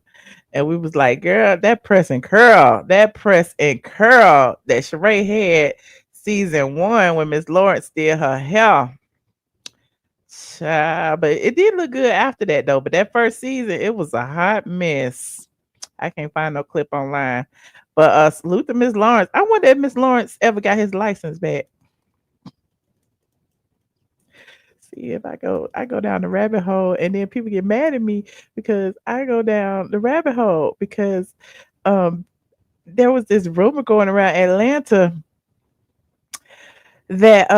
And we was like, girl, that press and curl that Sheree had season 1 when Miss Lawrence did her hair. Child, but it did look good after that though. But that first season, it was a hot mess. I can't find no clip online. But salute to Miss Lawrence. I wonder if Miss Lawrence ever got his license back. See if I go down the rabbit hole, and then people get mad at me because I go down the rabbit hole because there was this rumor going around Atlanta that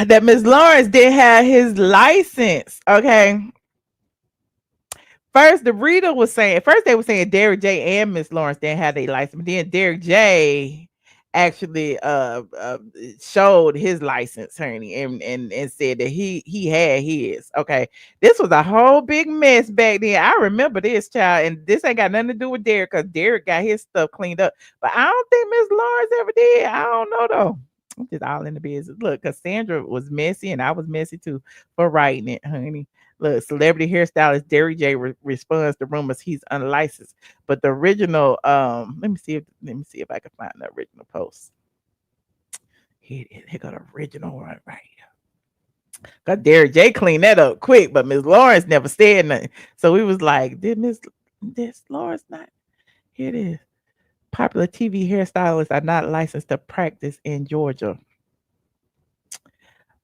that Miss Lawrence didn't have his license. Okay. First, they were saying Derek J and Miss Lawrence didn't have their license, but then Derek J actually showed his license, honey, and said that he had his. Okay, this was a whole big mess back then. I remember this, child, and this ain't got nothing to do with Derek because Derek got his stuff cleaned up, but I don't think Miss Lawrence ever did. I don't know though. I'm just all in the business. Look, Cassandra was messy, and I was messy too for writing it, honey. Look, celebrity hairstylist Derrick J responds to rumors he's unlicensed, but the original. Let me see if I can find the original post. Here got the original right here. Got Derrick J cleaned that up quick, but Miss Lawrence never said nothing. So we was like, did Miss Lawrence not? Here it is. Popular TV hairstylists are not licensed to practice in Georgia.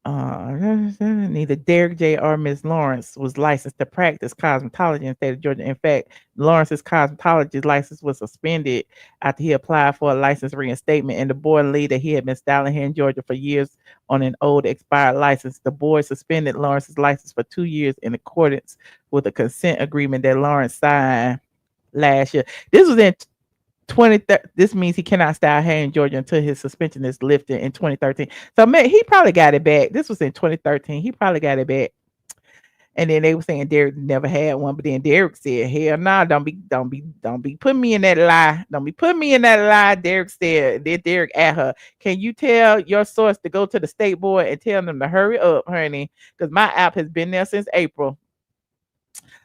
Neither Derrick J or Miss Lawrence was licensed to practice cosmetology in the state of Georgia. In fact, Lawrence's cosmetology license was suspended after he applied for a license reinstatement, and the board lead that he had been styling here in Georgia for years on an old expired license. The board suspended Lawrence's license for 2 years in accordance with a consent agreement that Lawrence signed last year. This was in 2030. This means he cannot style hair in Georgia until his suspension is lifted in 2013. So man, he probably got it back. This was in 2013. He probably got it back. And then they were saying Derrick never had one, but then Derrick said, "Hell nah, don't be putting me in that lie. Don't be putting me in that lie." Derrick said, then Derrick at her, "Can you tell your source to go to the state board and tell them to hurry up, honey? Because my app has been there since April."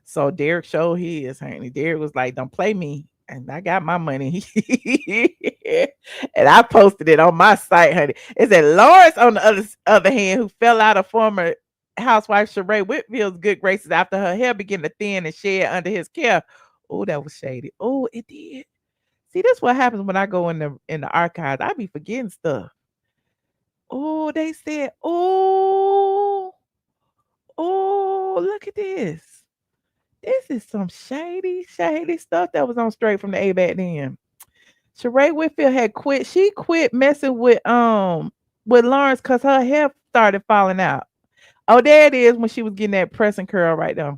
So Derrick showed his, honey. Derrick was like, "Don't play me. And I got my money." And I posted it on my site, honey. It said Lawrence, on the other hand, who fell out of former housewife Sheree Whitfield's good graces after her hair began to thin and shed under his care. Oh, that was shady. Oh, it did. See, this is what happens when I go in the archives. I be forgetting stuff. Oh, they said, oh, look at this. This is some shady stuff that was on Straight from the A back then. Sheree Whitfield had quit. She quit messing with Lawrence because her hair started falling out. Oh, there it is when she was getting that press and curl right there.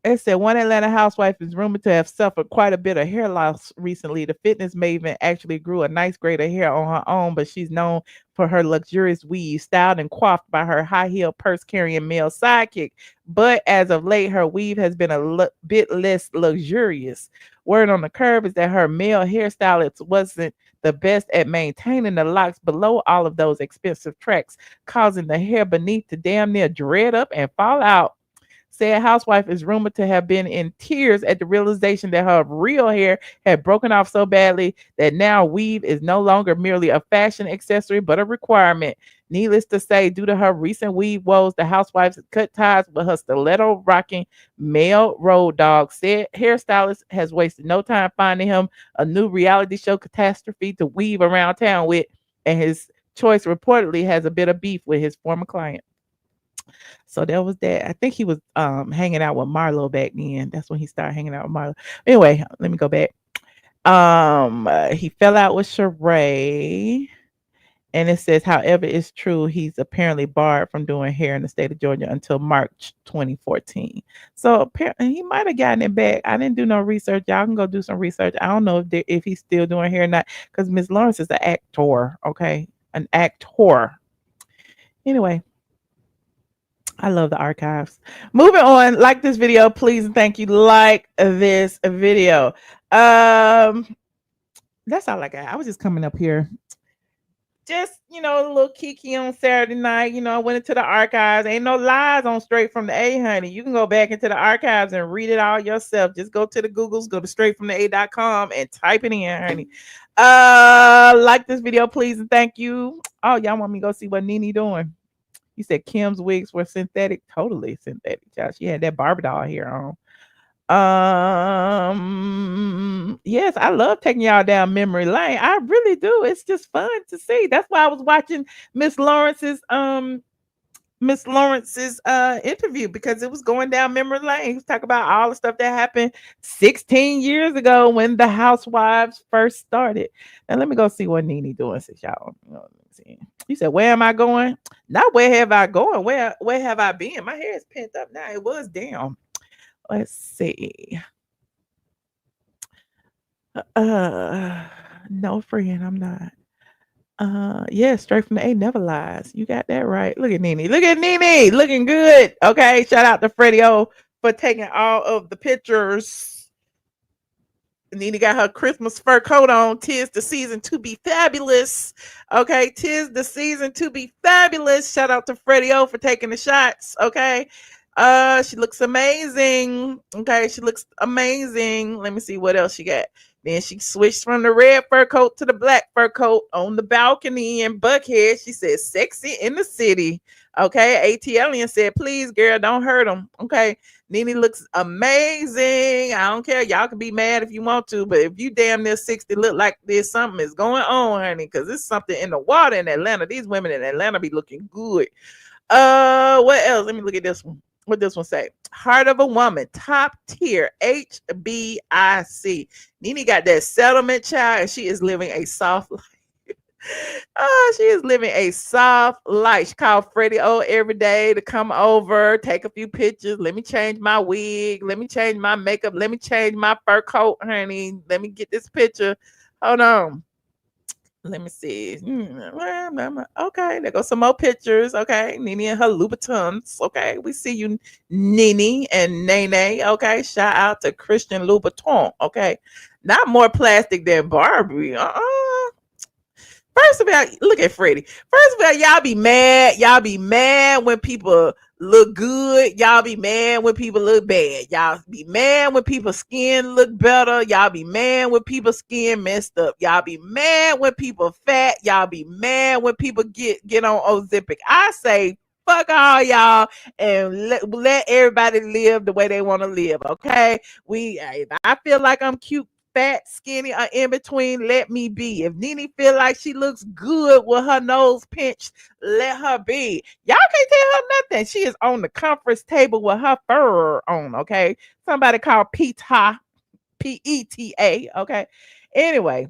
It said one Atlanta housewife is rumored to have suffered quite a bit of hair loss recently. The fitness maven actually grew a nice grade of hair on her own, but she's known for her luxurious weave, styled and coiffed by her high-heel purse-carrying male sidekick. But as of late, her weave has been a bit less luxurious. Word on the curb is that her male hairstylist wasn't the best at maintaining the locks below all of those expensive tracks, causing the hair beneath to damn near dread up and fall out. Said housewife is rumored to have been in tears at the realization that her real hair had broken off so badly that now weave is no longer merely a fashion accessory but a requirement. Needless to say, due to her recent weave woes, the housewife cut ties with her stiletto rocking male road dog. Said hairstylist has wasted no time finding him a new reality show catastrophe to weave around town with, and his choice reportedly has a bit of beef with his former client. So there was that. I think he was hanging out with Marlo back then. That's when he started hanging out with Marlo. Anyway, let me go back. He fell out with Sheree. And it says, however, it's true he's apparently barred from doing hair in the state of Georgia until March 2014. So apparently he might have gotten it back. I didn't do no research. Y'all can go do some research. I don't know if he's still doing hair or not, because Miss Lawrence is an actor, okay? An actor. Anyway. I love the archives. Moving on, like this video, please and thank you. Like this video. That's all I got. I was just coming up here. Just, a little kiki on Saturday night. I went into the archives. Ain't no lies on Straight from the A, honey. You can go back into the archives and read it all yourself. Just go to the Googles, go to straightfromtheA.com and type it in, honey. Like this video, please and thank you. Oh, y'all want me to go see what Nene doing? You said Kim's wigs were synthetic. Totally synthetic, child. She had that Barbie doll hair on. Yes, I love taking y'all down memory lane. I really do. It's just fun to see. That's why I was watching Miss Lawrence's interview, because it was going down memory lane. He was talking about all the stuff that happened 16 years ago when the Housewives first started. Now let me go see what Nene doing, since y'all. You said, where am I going? Not where have I going? Where have I been? My hair is pent up now. It was down. Let's see. No, friend, I'm not. Yeah, Straight from the A never lies. You got that right. Look at Nene. Look at Nene. Looking good. Okay. Shout out to Freddie O for taking all of the pictures. Nene got her Christmas fur coat on. 'Tis the season to be fabulous. Okay. 'Tis the season to be fabulous. Shout out to Freddie O for taking the shots. Okay. She looks amazing. Okay, she looks amazing. Let me see what else she got. Then she switched from the red fur coat to the black fur coat on the balcony in Buckhead. She said, "Sexy in the city." Okay, ATLien said, "Please, girl, don't hurt him." Okay, Nene looks amazing. I don't care. Y'all can be mad if you want to, but if you damn near 60, look like there's something is going on, honey, because there's something in the water in Atlanta. These women in Atlanta be looking good. What else? Let me look at this one. What this one say? Heart of a Woman, top tier, HBIC. Nene got that settlement, child, and she is living a soft life. She is living a soft life. She called Freddie O every day to come over, take a few pictures. Let me change my wig. Let me change my makeup. Let me change my fur coat, honey. Let me get this picture. Hold on. Let me see. Okay, there go some more pictures. Okay, Nene and her Louboutins. Okay, we see you, Nene and Nene. Okay, shout out to Christian Louboutin. Okay, not more plastic than Barbie. First of all, look at Freddie. First of all, y'all be mad. Y'all be mad when people look good. Y'all be mad when people look bad. Y'all be mad when people's skin look better. Y'all be mad when people's skin messed up. Y'all be mad when people fat. Y'all be mad when people get on Ozempic. I say fuck all y'all and let everybody live the way they want to live. Okay, if I feel like I'm cute, fat, skinny, or in between, let me be. If Nene feel like she looks good with her nose pinched, let her be. Y'all can't tell her nothing. She is on the conference table with her fur on, okay? Somebody called PETA, P-E-T-A, okay? Anyway,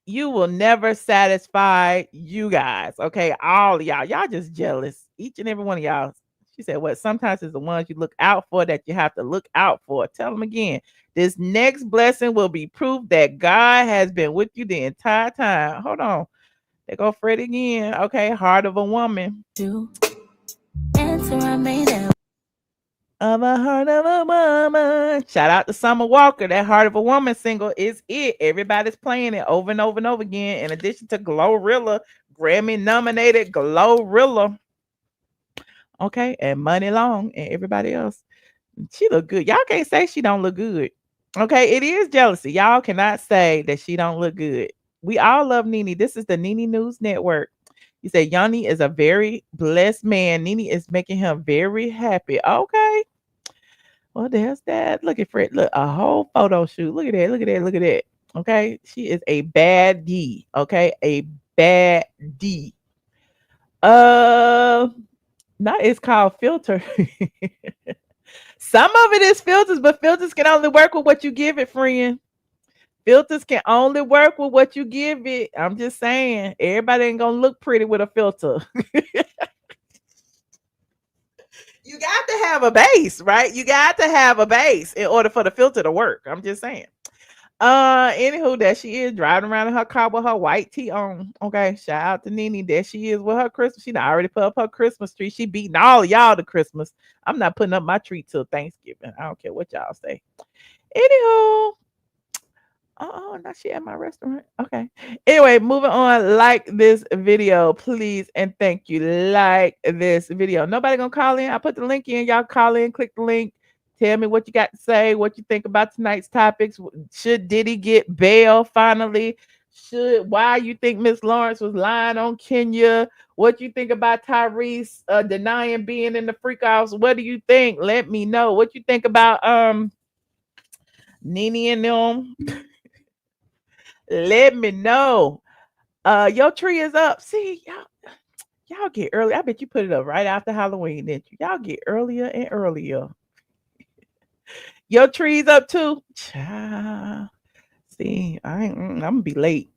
you will never satisfy you guys, okay? All of y'all. Y'all just jealous. Each and every one of y'all. She said, "What? Sometimes it's the ones you look out for that you have to look out for." Tell them again. This next blessing will be proof that God has been with you the entire time. Hold on. There go Fred again. Okay, Heart of a Woman. Answer I made out. Of a Heart of a Woman. Shout out to Summer Walker. That Heart of a Woman single is it. Everybody's playing it over and over and over again. In addition to Glorilla, Grammy nominated Glorilla. Okay, and Money Long and everybody else. She look good. Y'all can't say she don't look good. Okay, it is jealousy. Y'all cannot say that she don't look good. We all love Nene. This is the Nene News Network. You say Yanni is a very blessed man. Nene is making him very happy. Okay. Well, there's that. Look at Fred. Look, a whole photo shoot. Look at that. Look at that. Look at that. Okay. She is a baddie. Okay. A baddie. Now it's called filter. Some of it is filters, but filters can only work with what you give it, friend. Filters can only work with what you give it. I'm just saying, everybody ain't gonna look pretty with a filter. You got to have a base, right? You got to have a base in order for the filter to work. I'm just saying. Anywho, there she is driving around in her car with her white tee on. Okay, shout out to Nene. There she is with her Christmas. She done already put up her Christmas tree. She beating all of y'all to Christmas. I'm not putting up my tree till Thanksgiving. I don't care what y'all say. Anywho, now she at my restaurant. Okay. Anyway, moving on. Like this video, please, and thank you. Like this video. Nobody gonna call in. I put the link in. Y'all call in. Click the link. Tell me what you got to say, what you think about tonight's topics. Should Diddy get bail finally? Why you think Miss Lawrence was lying on Kenya? What you think about Tyrese denying being in the Freak Offs? What do you think? Let me know. What you think about Nene and them? Let me know. Your tree is up. See, y'all get early. I bet you put it up right after Halloween, didn't you? Y'all get earlier and earlier. Your tree's up too. Child. See, I'm gonna be late.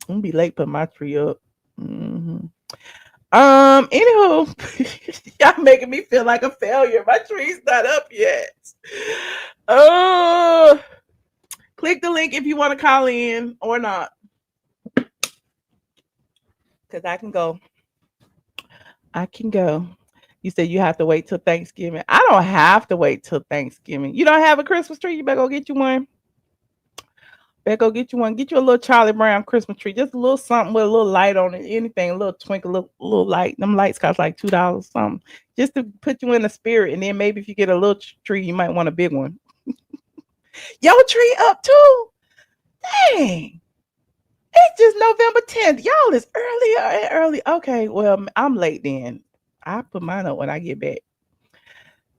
I'm gonna be late putting my tree up. Anywho, y'all making me feel like a failure. My tree's not up yet. Oh, click the link if you want to call in or not. Because I can go. You said you have to wait till Thanksgiving. I don't have to wait till Thanksgiving. You don't have a Christmas tree? You better go get you one. Better go get you one. Get you a little Charlie Brown Christmas tree. Just a little something with a little light on it. Anything, a little twinkle, little light. Them lights cost like $2 something. Just to put you in the spirit. And then maybe if you get a little tree, you might want a big one. Your tree up too? Dang. It's just November 10th. Y'all is early. Okay, well, I'm late then. I'll put mine up when I get back.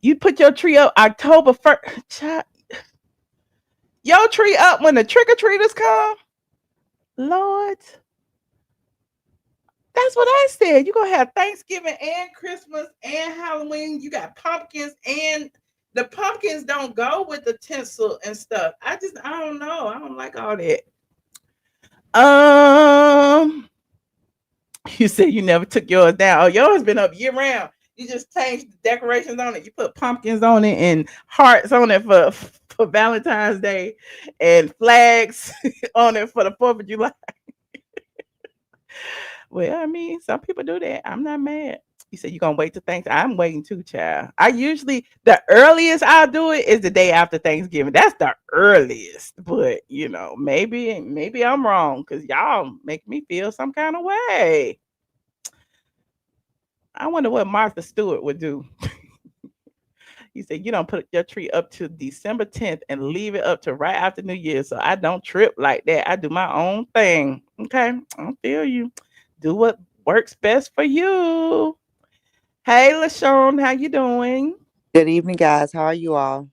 You put your tree up October 1st. Your tree up when the trick-or-treaters come? Lord. That's what I said. You're going to have Thanksgiving and Christmas and Halloween. You got pumpkins, and the pumpkins don't go with the tinsel and stuff. I don't know. I don't like all that. You said you never took yours down. Oh, yours been up year round. You just changed the decorations on it. You put pumpkins on it and hearts on it for Valentine's Day and flags on it for the 4th of July. Well, I mean, some people do that. I'm not mad. You said you're going to wait till Thanksgiving. I'm waiting too, child. The earliest I'll do it is the day after Thanksgiving. That's the earliest. But, maybe I'm wrong because y'all make me feel some kind of way. I wonder what Martha Stewart would do. He said, you don't put your tree up to December 10th and leave it up to right after New Year. So I don't trip like that. I do my own thing. Okay. I feel you. Do what works best for you. Hey, LaShawn, how you doing? Good evening, guys. How are you all?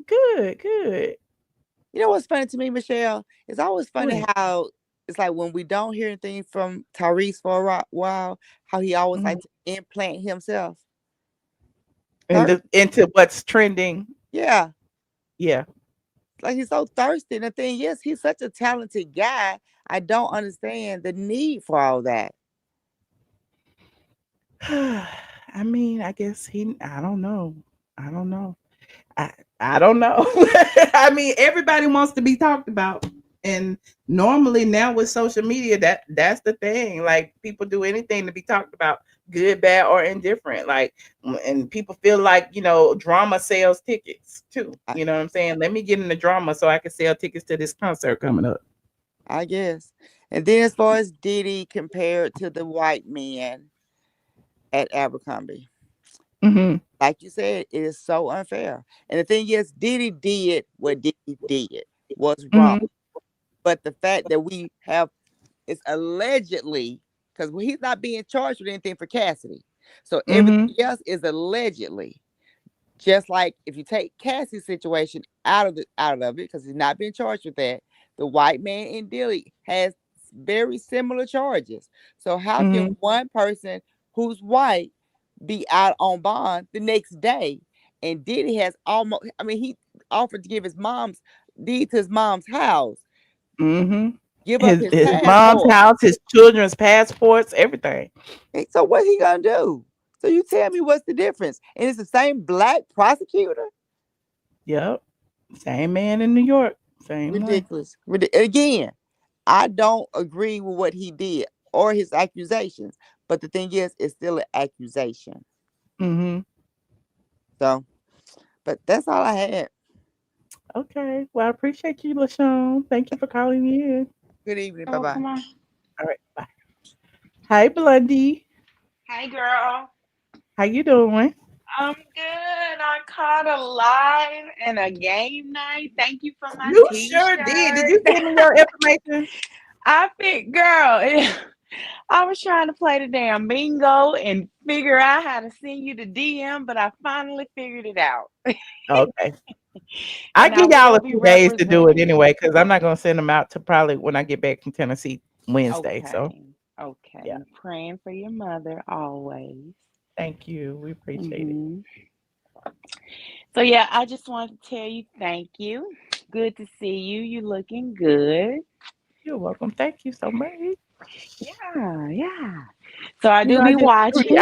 Good. You know what's funny to me, Michelle? It's always funny how it's like when we don't hear anything from Tyrese for a while, how he always likes to implant himself into what's trending. Yeah. Yeah. Like he's so thirsty. And the thing is, he's such a talented guy. I don't understand the need for all that. I mean, I guess I don't know. I don't know. I mean, everybody wants to be talked about. And normally now with social media, that's the thing. Like people do anything to be talked about, good, bad, or indifferent. Like, and people feel like, drama sells tickets too. You know what I'm saying? Let me get in the drama so I can sell tickets to this concert coming up. I guess. And then as far as Diddy compared to the white men at Abercrombie. Like you said, it is so unfair. And the thing is, Diddy did what Diddy did was wrong. But the fact that we have is allegedly, because he's not being charged with anything for Cassidy. So everything else is allegedly. Just like if you take Cassie's situation out of it, because he's not being charged with that, the white man in Diddy has very similar charges. So how can one person who's white be out on bond the next day? And Diddy has he offered to give his mom's deed to his mom's house. Give up his mom's house, his children's passports, everything. So what's he gonna do? So you tell me what's the difference? And it's the same black prosecutor. Yep, same man in New York. Same ridiculous. Again, I don't agree with what he did or his accusations, but the thing is, it's still an accusation. So, but that's all I had. Okay. Well, I appreciate you, LaShawn. Thank you for calling in. Good evening. Bye-bye. All right. Bye. Hi, Blondie. Hey, girl. How you doing? I'm good. I caught a live and a game night. Thank you for my You t-shirt. sure did. Did you send me your information? Girl, I was trying to play the damn bingo and figure out how to send you the DM, but I finally figured it out. Okay. I give y'all a few days to do it anyway, because I'm not going to send them out to probably when I get back from Tennessee Wednesday. Okay. So, okay. Yeah. Praying for your mother always. Thank you. We appreciate it. So, yeah, I just wanted to tell you thank you. Good to see you. You looking good. You're welcome. Thank you so much. Yeah. So I do be watching.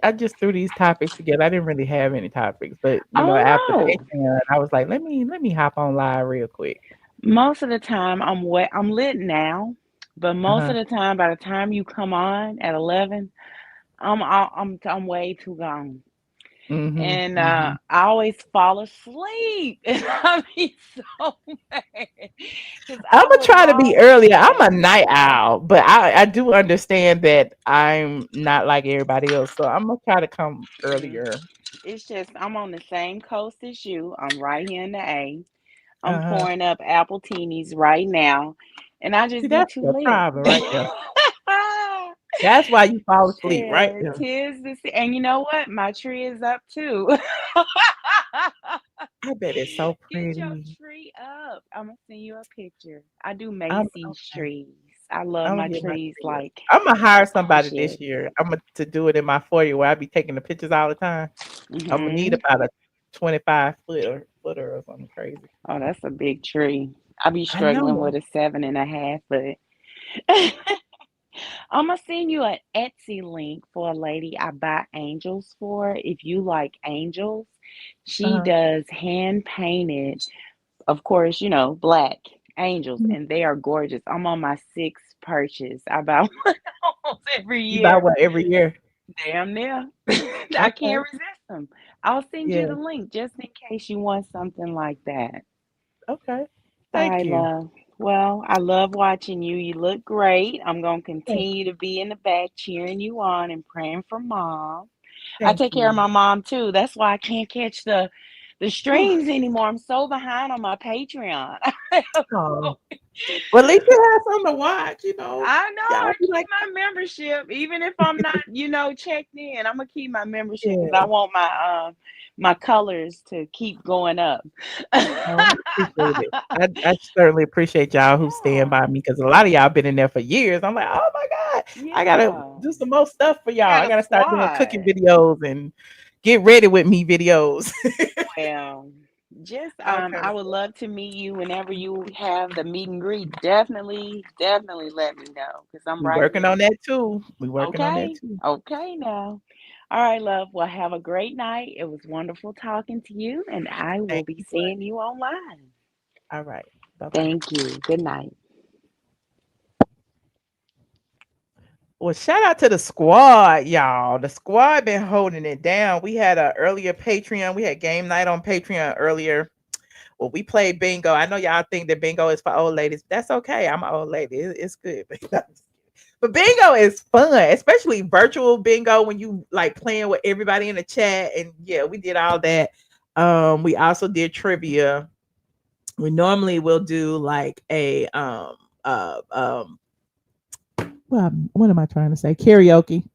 I just threw these topics together. I didn't really have any topics, but after Patreon, I was like, let me hop on live real quick. Most of the time, I'm lit now, but most of the time, by the time you come on at 11, I'm way too gone. And I always fall asleep. And I be so mad. I'm gonna try to be earlier. I'm a night owl, but I do understand that I'm not like everybody else. So I'm gonna try to come earlier. It's just I'm on the same coast as you. I'm right here in the A. I'm Uh-huh. pouring up apple teenies right now, and I See, just be that's too the lit. problem right there. That's why you fall asleep right Shit, there. tis the and you know what? My tree is up too. I bet it's so Get your pretty. tree up. I'm gonna send you a picture. I do I'm Macy's okay. trees. I love I'm my gonna get my trees tree up. like I'm gonna hire somebody precious. this year. I'm gonna to do it in my foyer where I be taking the pictures all the time. I'm gonna need about a 25 footer or something crazy. Oh, that's a big tree. I be I struggling know. with a 7.5, but I'm gonna send you an Etsy link for a lady I buy angels for. If you like angels, she Uh-huh. does hand painted, of course, black angels, and they are gorgeous. I'm on my sixth purchase. I buy one almost every You buy year. one every year. Damn near. I Okay. can't resist them. I'll send you Yeah. the link just in case you want something like that. Okay. All Thank right, you. love. Well, I love watching you. You look great. I'm going to Thank continue to be in the back cheering you on and praying for mom. I Thank take care of you. my mom too. That's why I can't catch the streams anymore. I'm so behind on my Patreon. Oh. Well, at least you have something to watch, I know Y'all I be keep like, my membership, even if I'm not, checked in. I'm gonna keep my membership because I yeah. want my colors to keep going up. Oh, I appreciate it. I certainly appreciate y'all who stand by me because a lot of y'all been in there for years. I'm like, oh my God, I gotta Yeah, do some more stuff for y'all. got I a gotta start doing cooking squad. videos and get ready with me videos. Well, just All kind I of would stuff. love to meet you whenever you have the meet and greet. Definitely, definitely let me know because I'm We right working here. on that too. We working on that Okay, too. okay now. All right, love. Well, have a great night. It was wonderful talking to you, and I will Thank be you, bud. seeing you online. All right. Bye bye. Thank you. Good night. Well, shout out to the squad, y'all. The squad been holding it down. We had a earlier Patreon. We had game night on Patreon earlier. Well, we played bingo. I know y'all think that bingo is for old ladies. That's okay. I'm an old lady. It's good. But bingo is fun, especially virtual bingo when you like playing with everybody in the chat. And yeah, we did all that. We also did trivia. We normally will do like a well, what am I trying to say? Karaoke.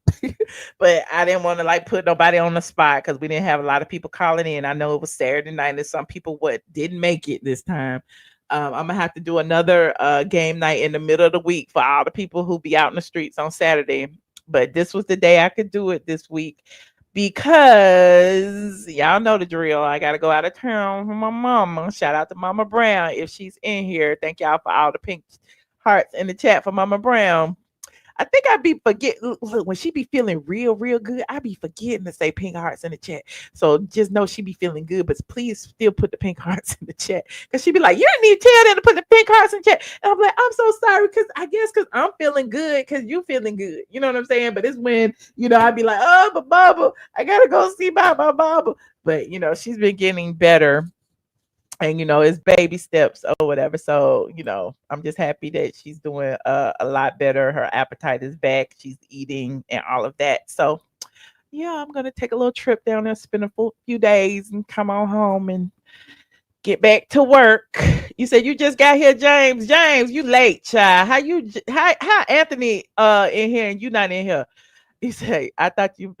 But I didn't want to like put nobody on the spot because we didn't have a lot of people calling in. I know it was Saturday night and some people didn't make it this time. I'm gonna have to do another game night in the middle of the week for all the people who be out in the streets on Saturday. But this was the day I could do it this week because y'all know the drill. I gotta go out of town for my mama. Shout out to Mama Brown if she's in here. Thank y'all for all the pink hearts in the chat for Mama Brown. I think I be forget look when she be feeling real good. I be forgetting to say pink hearts in the chat. So just know she be feeling good, but please still put the pink hearts in the chat because she be like, you didn't need to tell them to put the pink hearts in the chat. And I'm like, I'm so sorry because I guess because I'm feeling good because you feeling good. You know what I'm saying? But it's when I be like, oh, but Baba, I gotta go see my Baba. But she's been getting better and it's baby steps or whatever. So I'm just happy that she's doing a lot better. Her appetite is back, she's eating and all of that. So yeah, I'm gonna take a little trip down there, spend a few days and come on home and get back to work. You said you just got here, James. You late, child. How Anthony in here and you not in here? He said, I thought you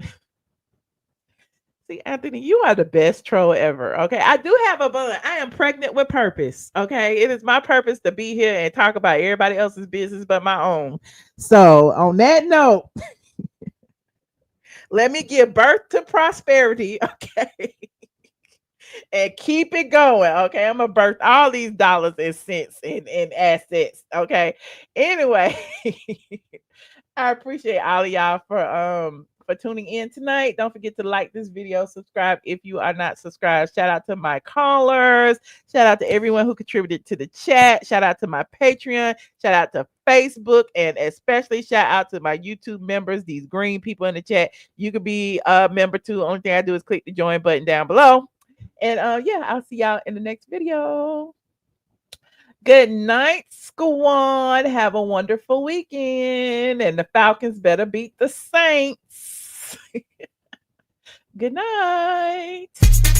See, Anthony, you are the best troll ever. Okay. I do have a bun. I am pregnant with purpose. Okay. It is my purpose to be here and talk about everybody else's business but my own. So, on that note, let me give birth to prosperity. Okay. And keep it going. Okay. I'm going to birth all these dollars and cents and assets. Okay. Anyway. I appreciate all of y'all for tuning in tonight. Don't forget to like this video, subscribe if you are not subscribed. Shout out to my callers. Shout out to everyone who contributed to the chat. Shout out to my Patreon. Shout out to Facebook, and especially shout out to my YouTube members, these green people in the chat. You could be a member too. Only thing I do is click the join button down below. And yeah, I'll see y'all in the next video. Good night, squad. Have a wonderful weekend. And the Falcons better beat the Saints. Good night.